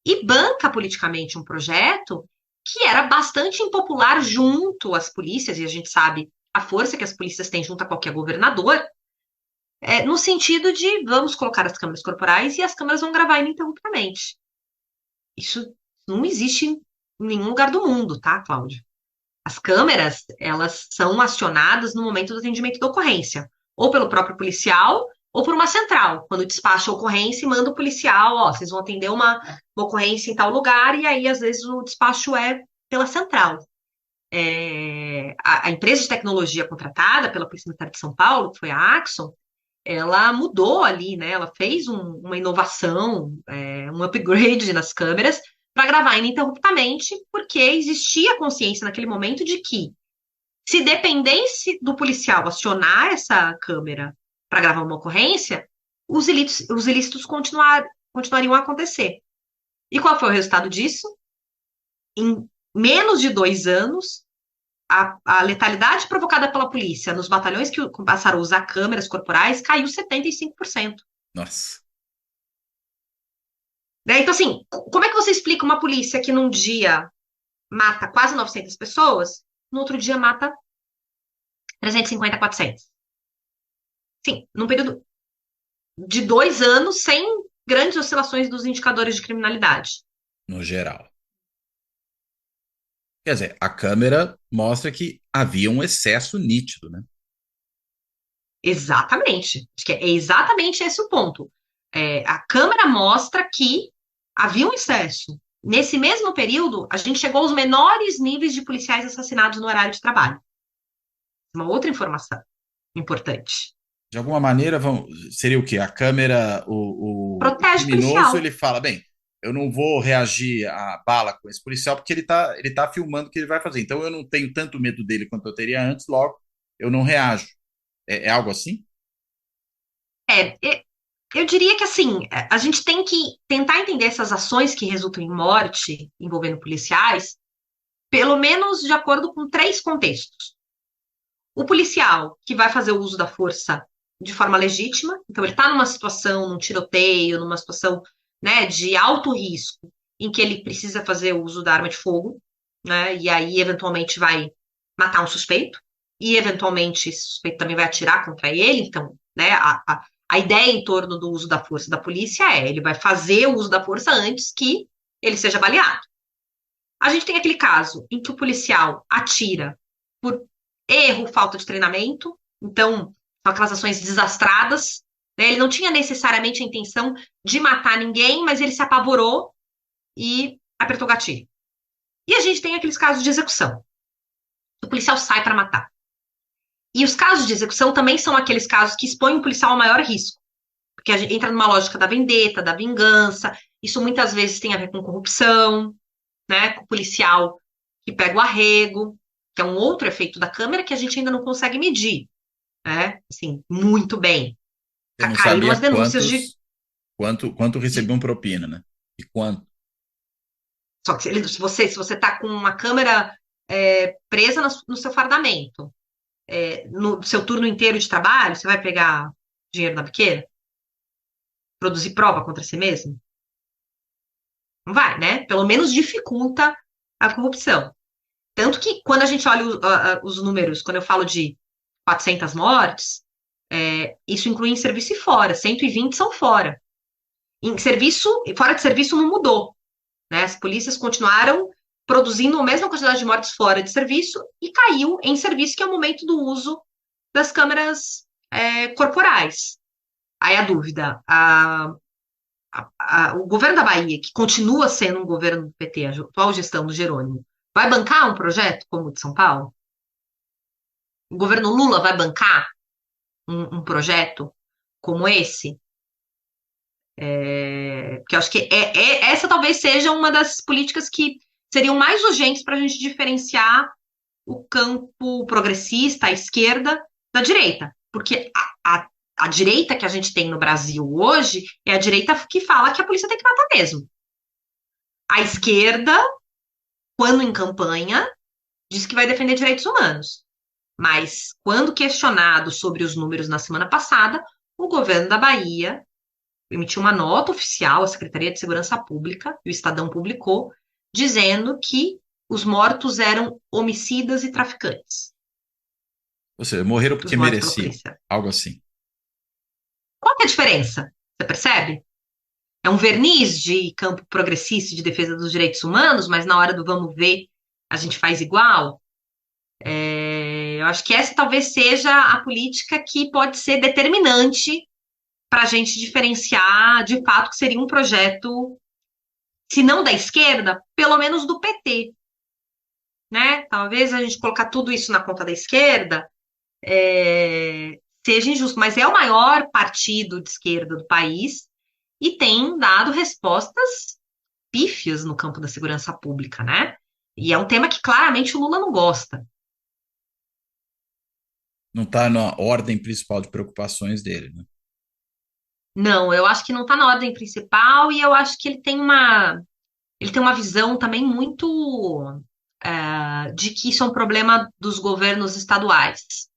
e banca politicamente um projeto que era bastante impopular junto às polícias, e a gente sabe a força que as polícias têm junto a qualquer governador, no sentido de vamos colocar as câmeras corporais e as câmeras vão gravar ininterruptamente. Isso não existe em nenhum lugar do mundo, tá, Cláudio? As câmeras, elas são acionadas no momento do atendimento da ocorrência, ou pelo próprio policial, ou por uma central. Quando despacha a ocorrência e manda o policial, ó, vocês vão atender uma ocorrência em tal lugar, e aí, às vezes, o despacho é pela central. A empresa de tecnologia contratada pela Polícia Militar de São Paulo, que foi a Axon, ela mudou ali, né? Ela fez uma inovação, um upgrade nas câmeras para gravar ininterruptamente, porque existia consciência naquele momento de que se dependesse do policial acionar essa câmera para gravar uma ocorrência, os ilícitos continuariam a acontecer. E qual foi o resultado disso? Em menos de 2 anos, a letalidade provocada pela polícia nos batalhões que passaram a usar câmeras corporais caiu 75%. Nossa. Né? Então, assim, como é que você explica uma polícia que num dia mata quase 900 pessoas, no outro dia mata 350, 400? Sim, num período de 2 anos, sem grandes oscilações dos indicadores de criminalidade. no geral. Quer dizer, a câmera mostra que havia um excesso nítido, né? Exatamente. Acho que é exatamente esse o ponto. A Câmara mostra que havia um excesso. Nesse mesmo período, a gente chegou aos menores níveis de policiais assassinados no horário de trabalho. Uma outra informação importante. De alguma maneira, seria o quê? A câmera, o Protege o criminoso, policial. ele fala, bem, eu não vou reagir à bala com esse policial porque ele tá filmando o que ele vai fazer. Então eu não tenho tanto medo dele quanto eu teria antes, logo eu não reajo. É algo assim? Eu diria que assim, a gente tem que tentar entender essas ações que resultam em morte envolvendo policiais, pelo menos de acordo com três contextos. O policial que vai fazer o uso da força de forma legítima, então ele está numa situação, num tiroteio, numa situação, né, de alto risco, em que ele precisa fazer o uso da arma de fogo, né, e aí eventualmente vai matar um suspeito, e eventualmente esse suspeito também vai atirar contra ele, então, né, a ideia em torno do uso da força da polícia é, ele vai fazer o uso da força antes que ele seja baleado. A gente tem aquele caso em que o policial atira por erro, falta de treinamento, então são aquelas ações desastradas, né? Ele não tinha necessariamente a intenção de matar ninguém, mas ele se apavorou e apertou o gatilho. E a gente tem aqueles casos de execução. O policial sai para matar. E os casos de execução também são aqueles casos que expõem o policial ao maior risco, porque a gente entra numa lógica da vendetta, da vingança. Isso muitas vezes tem a ver com corrupção, né, com o policial que pega o arrego, que é um outro efeito da câmera que a gente ainda não consegue medir, né? Assim, muito bem. Você não Caíram sabia as denúncias de. quanto de recebiam propina, né? E quanto? só que se você está com uma câmera presa no seu fardamento, no seu turno inteiro de trabalho, você vai pegar dinheiro na biqueira? Produzir prova contra si mesmo? Não vai, né? Pelo menos dificulta a corrupção. Tanto que quando a gente olha os números, quando eu falo de 400 mortes, isso inclui em serviço e fora, 120 são fora. Em serviço, fora de serviço não mudou, né? As polícias continuaram produzindo a mesma quantidade de mortes fora de serviço e caiu em serviço, que é o momento do uso das câmeras corporais. Aí a dúvida, o governo da Bahia, que continua sendo um governo do PT, a atual gestão do Jerônimo, vai bancar um projeto como o de São Paulo? O governo Lula vai bancar um projeto como esse? Porque eu acho que essa talvez seja uma das políticas que seriam mais urgentes para a gente diferenciar o campo progressista, a esquerda, da direita. Porque a direita que a gente tem no Brasil hoje é a direita que fala que a polícia tem que matar mesmo. A esquerda, quando em campanha, diz que vai defender direitos humanos. Mas, quando questionado sobre os números na semana passada, o governo da Bahia emitiu uma nota oficial, a Secretaria de Segurança Pública, e o Estadão publicou, dizendo que os mortos eram homicidas e traficantes. Ou seja, morreram Os porque mortos pela mereciam. polícia. Algo assim. Qual que é a diferença? Você percebe? É um verniz de campo progressista e de defesa dos direitos humanos, mas na hora do vamos ver, a gente faz igual. Eu acho que essa talvez seja a política que pode ser determinante para a gente diferenciar, de fato, que seria um projeto, se não da esquerda, pelo menos do PT, né? Talvez a gente colocar tudo isso na conta da esquerda seja injusto, mas é o maior partido de esquerda do país e tem dado respostas pífias no campo da segurança pública, né? E é um tema que claramente o Lula não gosta. Não está na ordem principal de preocupações dele, né? Não, eu acho que não está na ordem principal e eu acho que ele tem uma visão também muito de que isso é um problema dos governos estaduais.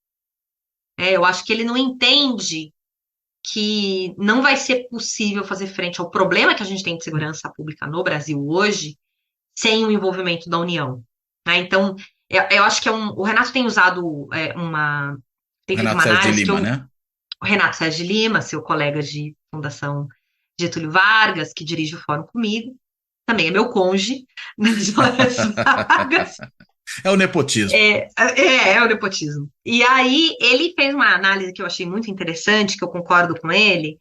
Eu acho que ele não entende que não vai ser possível fazer frente ao problema que a gente tem de segurança pública no Brasil hoje sem o envolvimento da União, né? Então, eu acho que o Renato tem usado tem feito Renato uma Sérgio de análise que Lima, né? o Renato Sérgio de Lima, seu colega de Fundação Getúlio Vargas, que dirige o fórum comigo, também é meu cônjuge nas horas vagas. É o nepotismo. É o nepotismo. E aí ele fez uma análise que eu achei muito interessante, que eu concordo com ele,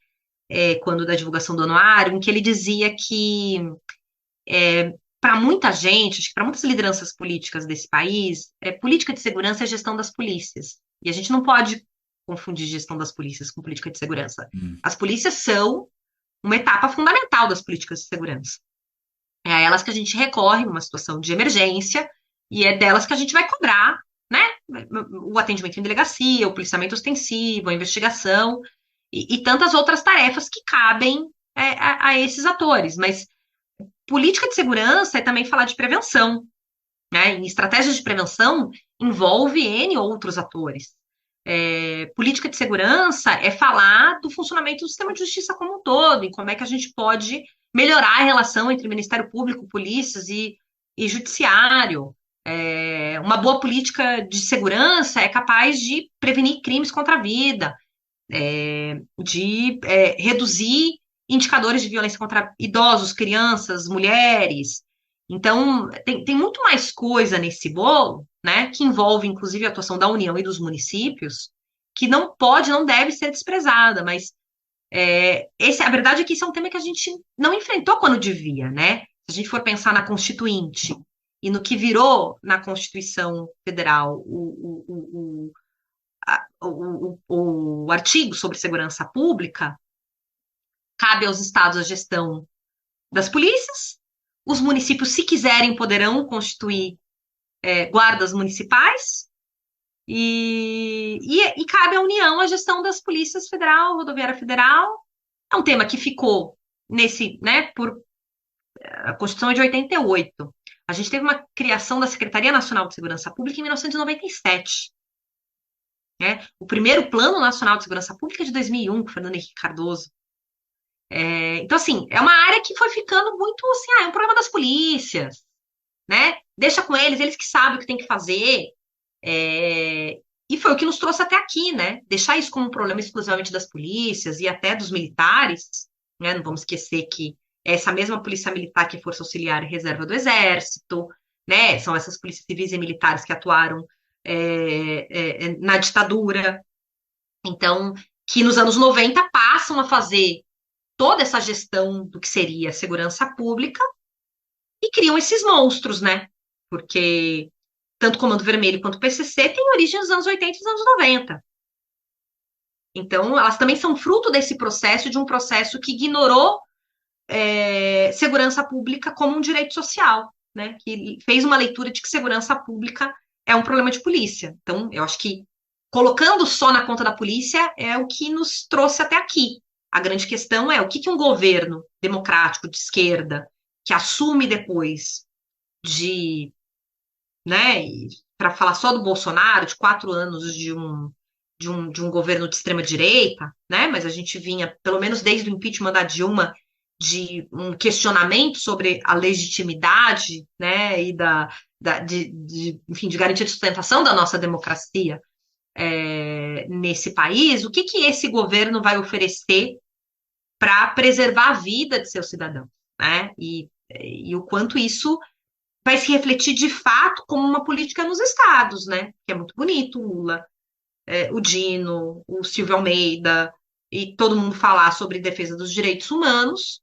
quando da divulgação do anuário, em que ele dizia que para muita gente, acho que para muitas lideranças políticas desse país, política de segurança é gestão das polícias. E a gente não pode confundir gestão das polícias com política de segurança. Hum. As polícias são uma etapa fundamental das políticas de segurança. É a elas que a gente recorre numa situação de emergência e é delas que a gente vai cobrar, né? O atendimento em delegacia, o policiamento ostensivo, a investigação e tantas outras tarefas que cabem a esses atores. Mas política de segurança é também falar de prevenção, né? E estratégias de prevenção envolve N outros atores. Política de segurança é falar do funcionamento do sistema de justiça como um todo, e como é que a gente pode melhorar a relação entre Ministério Público, polícias e judiciário. Uma boa política de segurança é capaz de prevenir crimes contra a vida, de reduzir indicadores de violência contra idosos, crianças, mulheres. Então, tem muito mais coisa nesse bolo, né, que envolve, inclusive, a atuação da União e dos municípios, que não pode, não deve ser desprezada, mas a verdade é que isso é um tema que a gente não enfrentou quando devia, né? Se a gente for pensar na Constituinte e no que virou na Constituição Federal o artigo sobre segurança pública, cabe aos estados a gestão das polícias, os municípios, se quiserem, poderão constituir guardas municipais, e cabe à União a gestão das polícias federal, rodoviária federal. É um tema que ficou né, por a Constituição é de 88. A gente teve uma criação da Secretaria Nacional de Segurança Pública em 1997. Né? O primeiro Plano Nacional de Segurança Pública é de 2001, com Fernando Henrique Cardoso. Então, assim, é uma área que foi ficando muito assim, é um problema das polícias, né? Deixa com eles que sabem o que tem que fazer. E foi o que nos trouxe até aqui, né? Deixar isso como um problema exclusivamente das polícias e até dos militares, né? Não vamos esquecer que é essa mesma polícia militar que é Força Auxiliar e Reserva do Exército, né? São essas polícias civis e militares que atuaram na ditadura. Então, que nos anos 90 passam a fazer toda essa gestão do que seria segurança pública e criam esses monstros, né? Porque tanto o Comando Vermelho quanto o PCC têm origem nos anos 80 e nos anos 90. Então, elas também são fruto desse processo, de um processo que ignorou segurança pública como um direito social, né? Que fez uma leitura de que segurança pública é um problema de polícia. Então, eu acho que colocando só na conta da polícia é o que nos trouxe até aqui. A grande questão é o que um governo democrático de esquerda, que assume depois né, para falar só do Bolsonaro, de 4 anos de um governo de extrema-direita, né, mas a gente vinha, pelo menos desde o impeachment da Dilma, de um questionamento sobre a legitimidade, né, e enfim, de garantia de sustentação da nossa democracia nesse país. O que esse governo vai oferecer para preservar a vida de seus cidadãos, né? E o quanto isso vai se refletir de fato como uma política nos estados, né? Que é muito bonito, o Lula, o Dino, o Silvio Almeida, e todo mundo falar sobre defesa dos direitos humanos,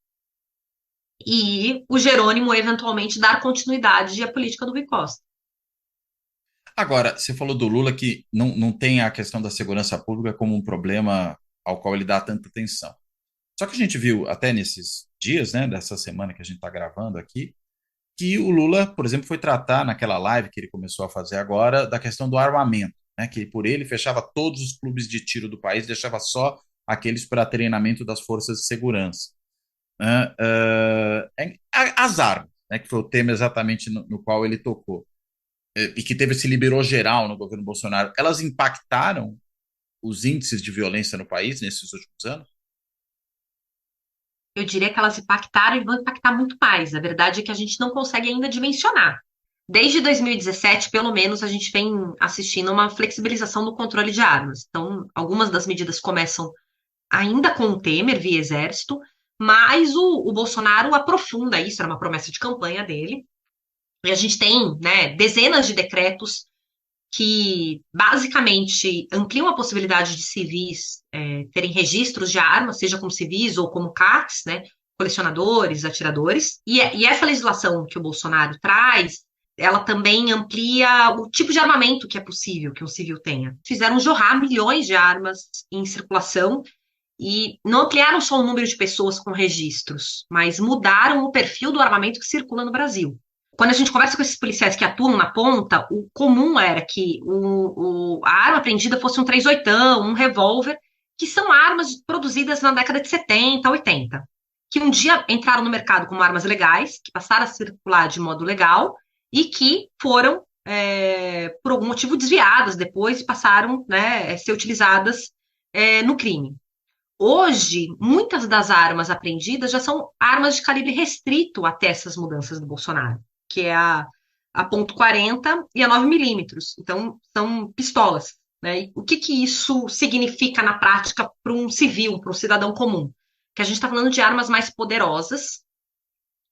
e o Jerônimo eventualmente dar continuidade à política do Rui Costa. Agora, você falou do Lula que não tem a questão da segurança pública como um problema ao qual ele dá tanta atenção. Só que a gente viu até nesses dias, né, dessa semana que a gente está gravando aqui, que o Lula, por exemplo, foi tratar naquela live que ele começou a fazer agora da questão do armamento, né, que por ele fechava todos os clubes de tiro do país, deixava só aqueles para treinamento das forças de segurança. As armas, né, que foi o tema exatamente no qual ele tocou, e que teve esse liberou geral no governo Bolsonaro, elas impactaram os índices de violência no país nesses últimos anos? Eu diria que elas impactaram e vão impactar muito mais. A verdade é que a gente não consegue ainda dimensionar. Desde 2017, pelo menos, a gente vem assistindo uma flexibilização do controle de armas. Então, algumas das medidas começam ainda com o Temer, via Exército, mas o Bolsonaro aprofunda isso, era uma promessa de campanha dele. E a gente tem, né, dezenas de decretos que basicamente ampliam a possibilidade de civis terem registros de armas, seja como civis ou como CACs, né, colecionadores, atiradores. E essa legislação que o Bolsonaro traz, ela também amplia o tipo de armamento que é possível que um civil tenha. Fizeram jorrar milhões de armas em circulação e não ampliaram só o número de pessoas com registros, mas mudaram o perfil do armamento que circula no Brasil. Quando a gente conversa com esses policiais que atuam na ponta, o comum era que a arma apreendida fosse um 38, um revólver, que são armas produzidas na década de 70, 80, que um dia entraram no mercado como armas legais, que passaram a circular de modo legal e que foram, por algum motivo, desviadas depois e passaram, né, a ser utilizadas no crime. Hoje, muitas das armas apreendidas já são armas de calibre restrito até essas mudanças do Bolsonaro, que é a .40 e a 9 milímetros. Então, são pistolas. Né? E o que isso significa na prática para um civil, para um cidadão comum? Que a gente está falando de armas mais poderosas,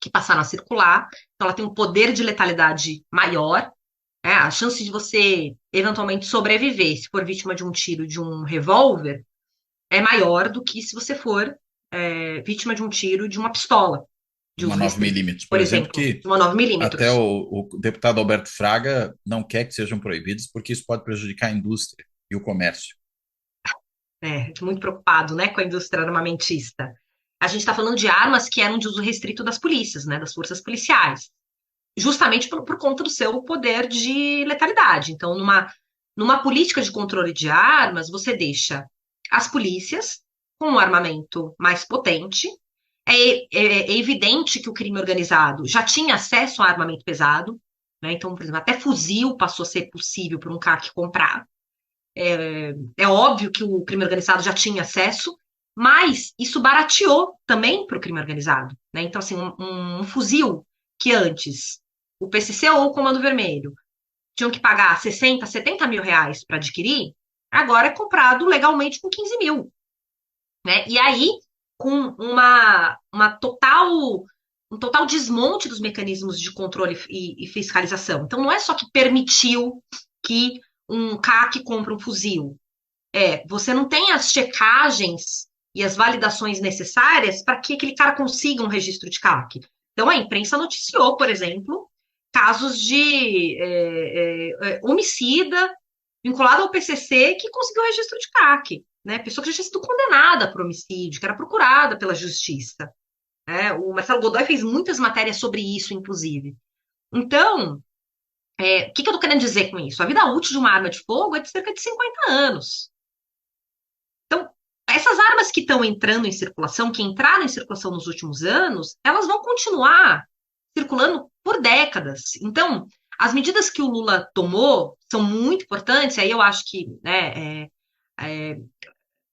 que passaram a circular, então ela tem um poder de letalidade maior, né? A chance de você eventualmente sobreviver se for vítima de um tiro de um revólver é maior do que se você for vítima de um tiro de uma pistola de Uma uso 9 restrito, milímetros, por por exemplo, exemplo, que uma 9 até milímetros. o deputado Alberto Fraga não quer que sejam proibidos, porque isso pode prejudicar a indústria e o comércio. Muito preocupado, né, com a indústria armamentista. A gente está falando de armas que eram de uso restrito das polícias, né, das forças policiais, justamente por conta do seu poder de letalidade. Então, numa política de controle de armas, você deixa as polícias com um armamento mais potente. É evidente que o crime organizado já tinha acesso a armamento pesado, né? Então, por exemplo, até fuzil passou a ser possível para um CAC comprar. É óbvio que o crime organizado já tinha acesso, mas isso barateou também para o crime organizado. Né? Então, assim, um fuzil que antes o PCC ou o Comando Vermelho tinham que pagar 60, 70 mil reais para adquirir, agora é comprado legalmente com 15 mil. Né? E aí, com um total desmonte dos mecanismos de controle e fiscalização. Então, não é só que permitiu que um CAC compre um fuzil. Você não tem as checagens e as validações necessárias para que aquele cara consiga um registro de CAC. Então, a imprensa noticiou, por exemplo, casos de homicida vinculado ao PCC que conseguiu registro de CAC. Né? Pessoa que já tinha sido condenada por homicídio, que era procurada pela justiça. Né? O Marcelo Godoy fez muitas matérias sobre isso, inclusive. Então, o que eu estou querendo dizer com isso? A vida útil de uma arma de fogo é de cerca de 50 anos. Então, essas armas que estão entrando em circulação, que entraram em circulação nos últimos anos, elas vão continuar circulando por décadas. Então, as medidas que o Lula tomou são muito importantes, aí eu acho que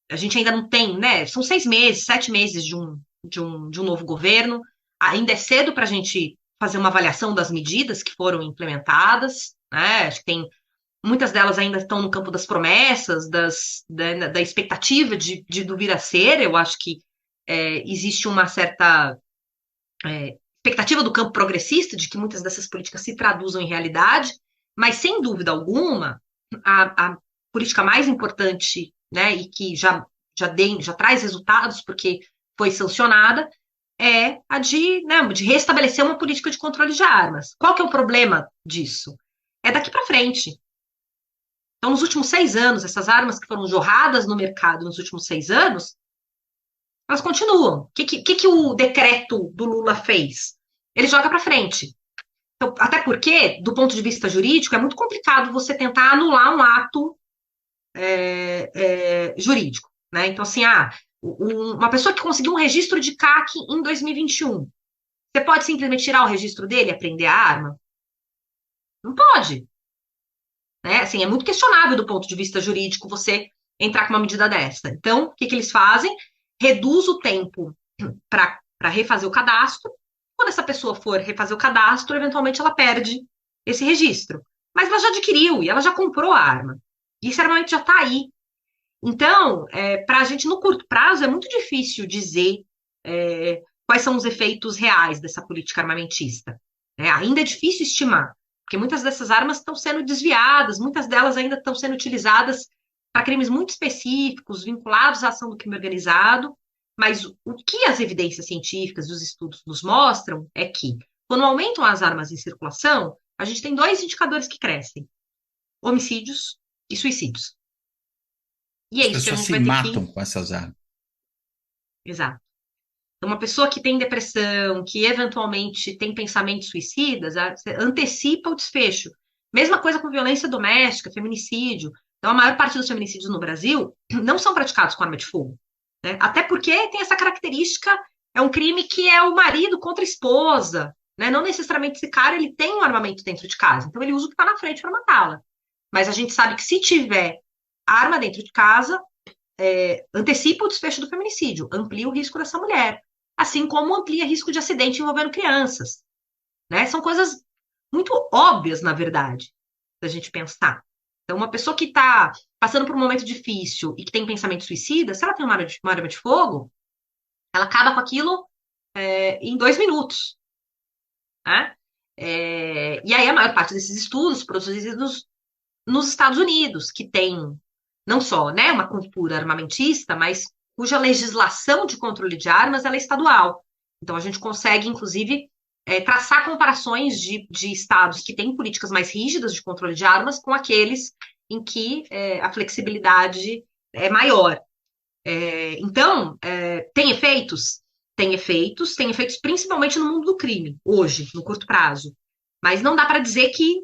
a gente ainda não tem, né? São 6 meses, 7 meses de um novo governo. Ainda é cedo para a gente fazer uma avaliação das medidas que foram implementadas, né? Acho que muitas delas ainda estão no campo das promessas, da expectativa do vir a ser. Eu acho que existe uma certa expectativa do campo progressista de que muitas dessas políticas se traduzam em realidade, mas sem dúvida alguma, a política mais importante, né, e que já traz resultados porque foi sancionada, é a de restabelecer uma política de controle de armas. Qual que é o problema disso? É daqui para frente. Então, nos últimos 6 anos, essas armas que foram jorradas no mercado nos últimos 6 anos, elas continuam. O que o decreto do Lula fez? Ele joga para frente. Então, até porque, do ponto de vista jurídico, é muito complicado você tentar anular um ato jurídico. Né? Então, assim, uma pessoa que conseguiu um registro de CAC em 2021, você pode simplesmente tirar o registro dele e apreender a arma? Não pode. Né? Assim, é muito questionável do ponto de vista jurídico você entrar com uma medida dessa. Então, o que que eles fazem? Reduz o tempo para refazer o cadastro. Quando essa pessoa for refazer o cadastro, eventualmente ela perde esse registro. Mas ela já adquiriu e ela já comprou a arma. E esse armamento já está aí. Então, para a gente, no curto prazo, é muito difícil dizer quais são os efeitos reais dessa política armamentista. Ainda é difícil estimar, porque muitas dessas armas estão sendo desviadas, muitas delas ainda estão sendo utilizadas para crimes muito específicos, vinculados à ação do crime organizado, mas o que as evidências científicas e os estudos nos mostram é que, quando aumentam as armas em circulação, a gente tem dois indicadores que crescem: homicídios e suicídios. E é As isso que a pessoas gente se vai ter que... matam com essas armas. Exato. Então, uma pessoa que tem depressão, que eventualmente tem pensamentos suicidas, antecipa o desfecho. Mesma coisa com violência doméstica, feminicídio. Então, a maior parte dos feminicídios no Brasil não são praticados com arma de fogo, né? Até porque tem essa característica, é um crime que é o marido contra a esposa, né? Não necessariamente esse cara ele tem um armamento dentro de casa, então ele usa o que está na frente para matá-la. Mas a gente sabe que se tiver arma dentro de casa, antecipa o desfecho do feminicídio, amplia o risco dessa mulher, assim como amplia risco de acidente envolvendo crianças, né? São coisas muito óbvias, na verdade, da gente pensar. Então, uma pessoa que está passando por um momento difícil e que tem pensamento suicida, se ela tem uma arma de fogo, ela acaba com aquilo em 2 minutos, né? E aí a maior parte desses estudos produzidos nos Estados Unidos, que tem não só, né, uma cultura armamentista, mas cuja legislação de controle de armas ela é estadual. Então a gente consegue, inclusive, traçar comparações de estados que têm políticas mais rígidas de controle de armas com aqueles em que a flexibilidade é maior. Então, tem efeitos principalmente no mundo do crime, hoje, no curto prazo. Mas não dá para dizer que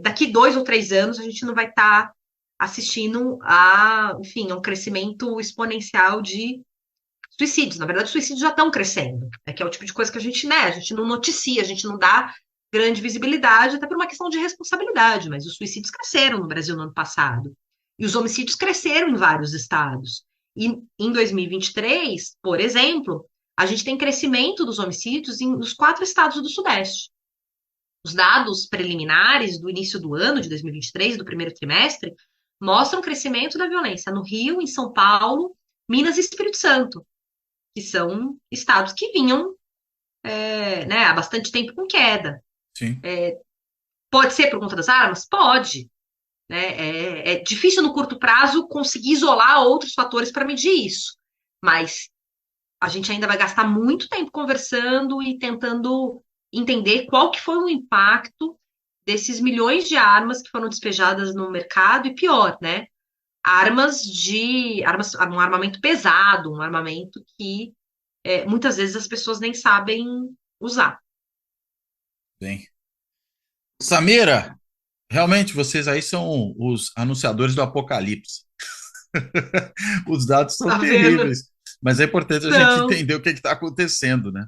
daqui 2 ou 3 anos a gente não vai estar assistindo enfim, a um crescimento exponencial de suicídios. Na verdade, os suicídios já estão crescendo, que é o tipo de coisa que a gente, né, a gente não noticia, a gente não dá grande visibilidade, até por uma questão de responsabilidade, mas os suicídios cresceram no Brasil no ano passado. E os homicídios cresceram em vários estados. E em 2023, por exemplo, a gente tem crescimento dos homicídios nos 4 estados do Sudeste. Os dados preliminares do início do ano de 2023, do primeiro trimestre, mostram o crescimento da violência no Rio, em São Paulo, Minas e Espírito Santo, que são estados que vinham né, há bastante tempo com queda. Sim. Pode ser por conta das armas? Pode. Né? É difícil no curto prazo conseguir isolar outros fatores para medir isso, mas a gente ainda vai gastar muito tempo conversando e tentando entender qual que foi o impacto desses milhões de armas que foram despejadas no mercado e pior, né? Um armamento pesado, um armamento que muitas vezes as pessoas nem sabem usar. Bem. Samira, realmente vocês aí são os anunciadores do apocalipse. Os dados são Tá vendo? terríveis, mas é importante a gente Não. entender o que está acontecendo, né?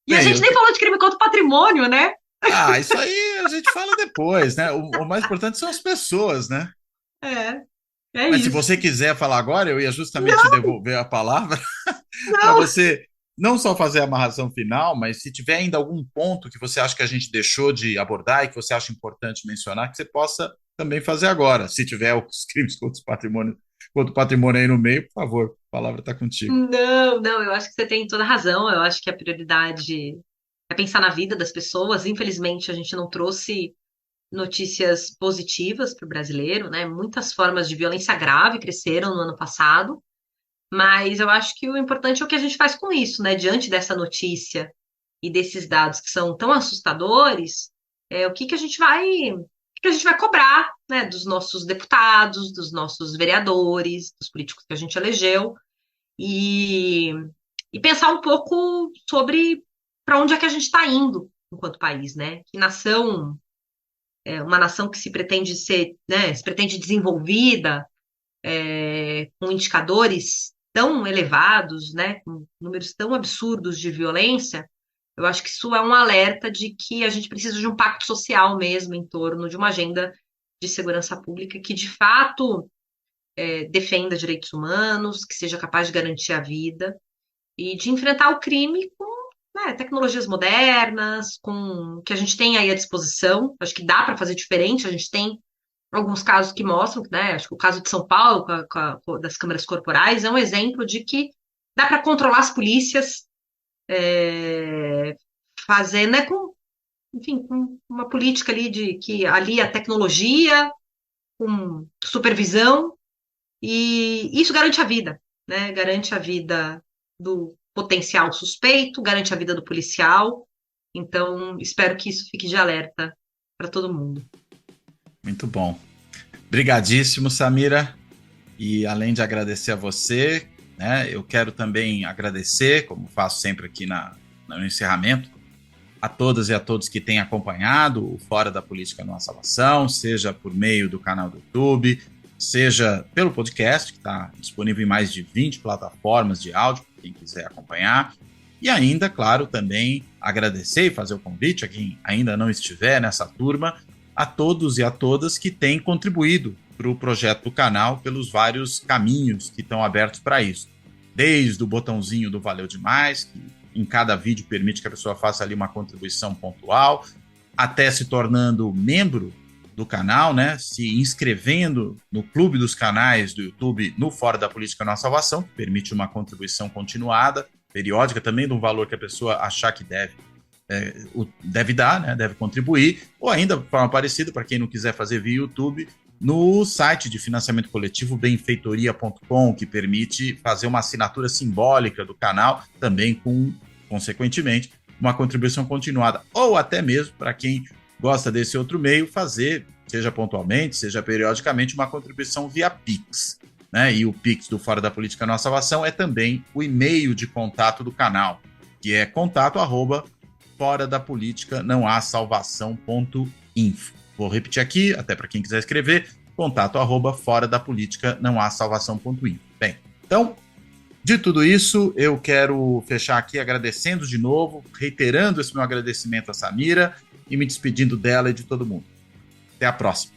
E a Bem, gente nem falou de crime contra o patrimônio, né? isso aí a gente fala depois, né? O mais importante são as pessoas, né? É, é Mas se você isso. quiser falar agora, eu ia justamente Não, devolver a palavra para não. você não só fazer a amarração final, mas se tiver ainda algum ponto que você acha que a gente deixou de abordar e que você acha importante mencionar, que você possa também fazer agora. Se tiver os crimes contra o patrimônio aí no meio, por favor, a palavra está contigo. Não, não, eu acho que você tem toda a razão. Eu acho que a prioridade é pensar na vida das pessoas. Infelizmente, a gente não trouxe notícias positivas para o brasileiro, né? Muitas formas de violência grave cresceram no ano passado, mas eu acho que o importante é o que a gente faz com isso, né? Diante dessa notícia e desses dados que são tão assustadores, o que a gente vai cobrar, né? Dos nossos deputados, dos nossos vereadores, dos políticos que a gente elegeu e, e pensar um pouco sobre para onde é que a gente está indo enquanto país, né? Que nação, uma nação que se pretende ser, né, se pretende desenvolvida, com indicadores tão elevados, né, com números tão absurdos de violência, eu acho que isso é um alerta de que a gente precisa de um pacto social mesmo em torno de uma agenda de segurança pública que, de fato, defenda direitos humanos, que seja capaz de garantir a vida e de enfrentar o crime com, né, tecnologias modernas, com o que a gente tem aí à disposição. Acho que dá para fazer diferente. A gente tem alguns casos que mostram, né? Acho que o caso de São Paulo, das câmeras corporais, é um exemplo de que dá para controlar as polícias, fazendo, né, enfim, com uma política ali de que alia a tecnologia com supervisão, e isso garante a vida, né? Garante a vida do potencial suspeito, garante a vida do policial. Então, espero que isso fique de alerta para todo mundo. Muito bom. Brigadíssimo, Samira. E além de agradecer a você, né, eu quero também agradecer, como faço sempre aqui no encerramento, a todas e a todos que têm acompanhado o Fora da Política Não Há Salvação, seja por meio do canal do YouTube, seja pelo podcast, que está disponível em mais de 20 plataformas de áudio, para quem quiser acompanhar. E ainda, claro, também agradecer e fazer o convite a quem ainda não estiver nessa turma, a todos e a todas que têm contribuído para o projeto do canal pelos vários caminhos que estão abertos para isso. Desde o botãozinho do Valeu Demais, que em cada vídeo permite que a pessoa faça ali uma contribuição pontual, até se tornando membro do canal, né, se inscrevendo no clube dos canais do YouTube no Fora da Política Não Há Salvação, que permite uma contribuição continuada, periódica também, de um valor que a pessoa achar que deve dar, né, deve contribuir, ou ainda, de forma parecida, para quem não quiser fazer via YouTube, no site de financiamento coletivo benfeitoria.com, que permite fazer uma assinatura simbólica do canal, também com, consequentemente, uma contribuição continuada, ou até mesmo, para quem gosta desse outro meio, fazer, seja pontualmente, seja periodicamente, uma contribuição via Pix, né? E o Pix do Fora da Política Não Há Salvação é também o e-mail de contato do canal, que é contato@foradapolítica-não-há-salvação.info. Vou repetir aqui, até para quem quiser escrever, contato@foradapolítica-não-há-salvação.info. Bem, então, de tudo isso, eu quero fechar aqui agradecendo de novo, reiterando esse meu agradecimento a Samira e me despedindo dela e de todo mundo. Até a próxima.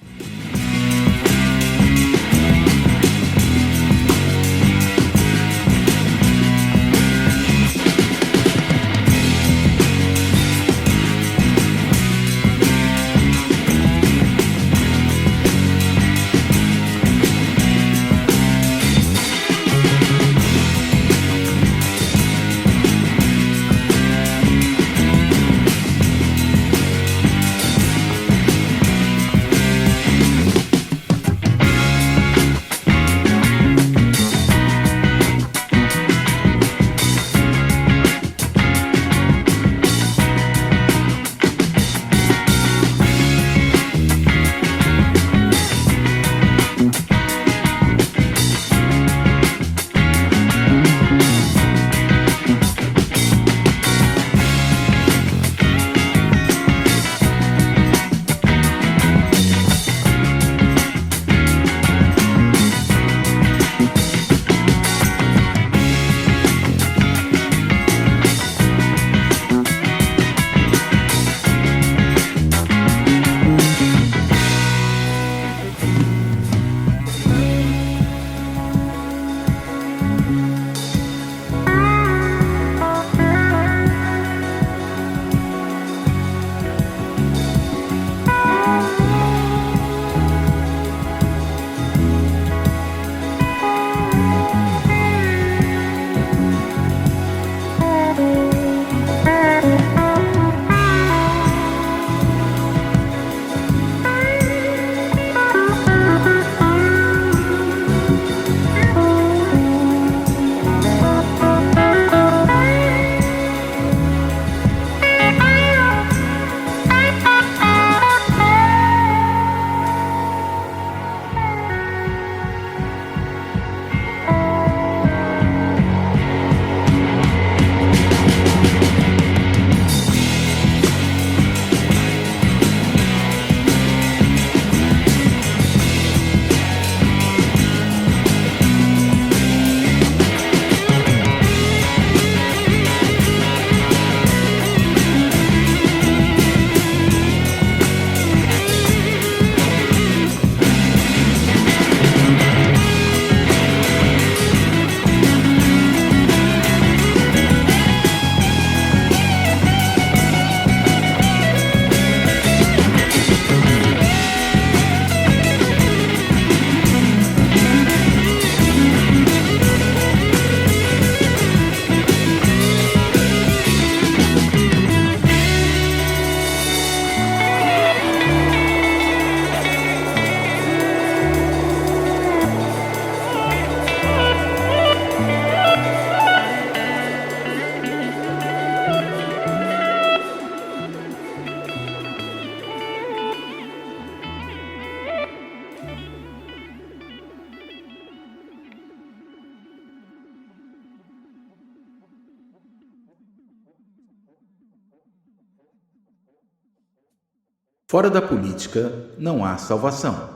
Fora da política não há salvação.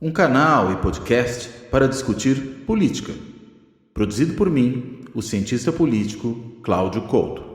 Um canal e podcast para discutir política. Produzido por mim, o cientista político Cláudio Couto.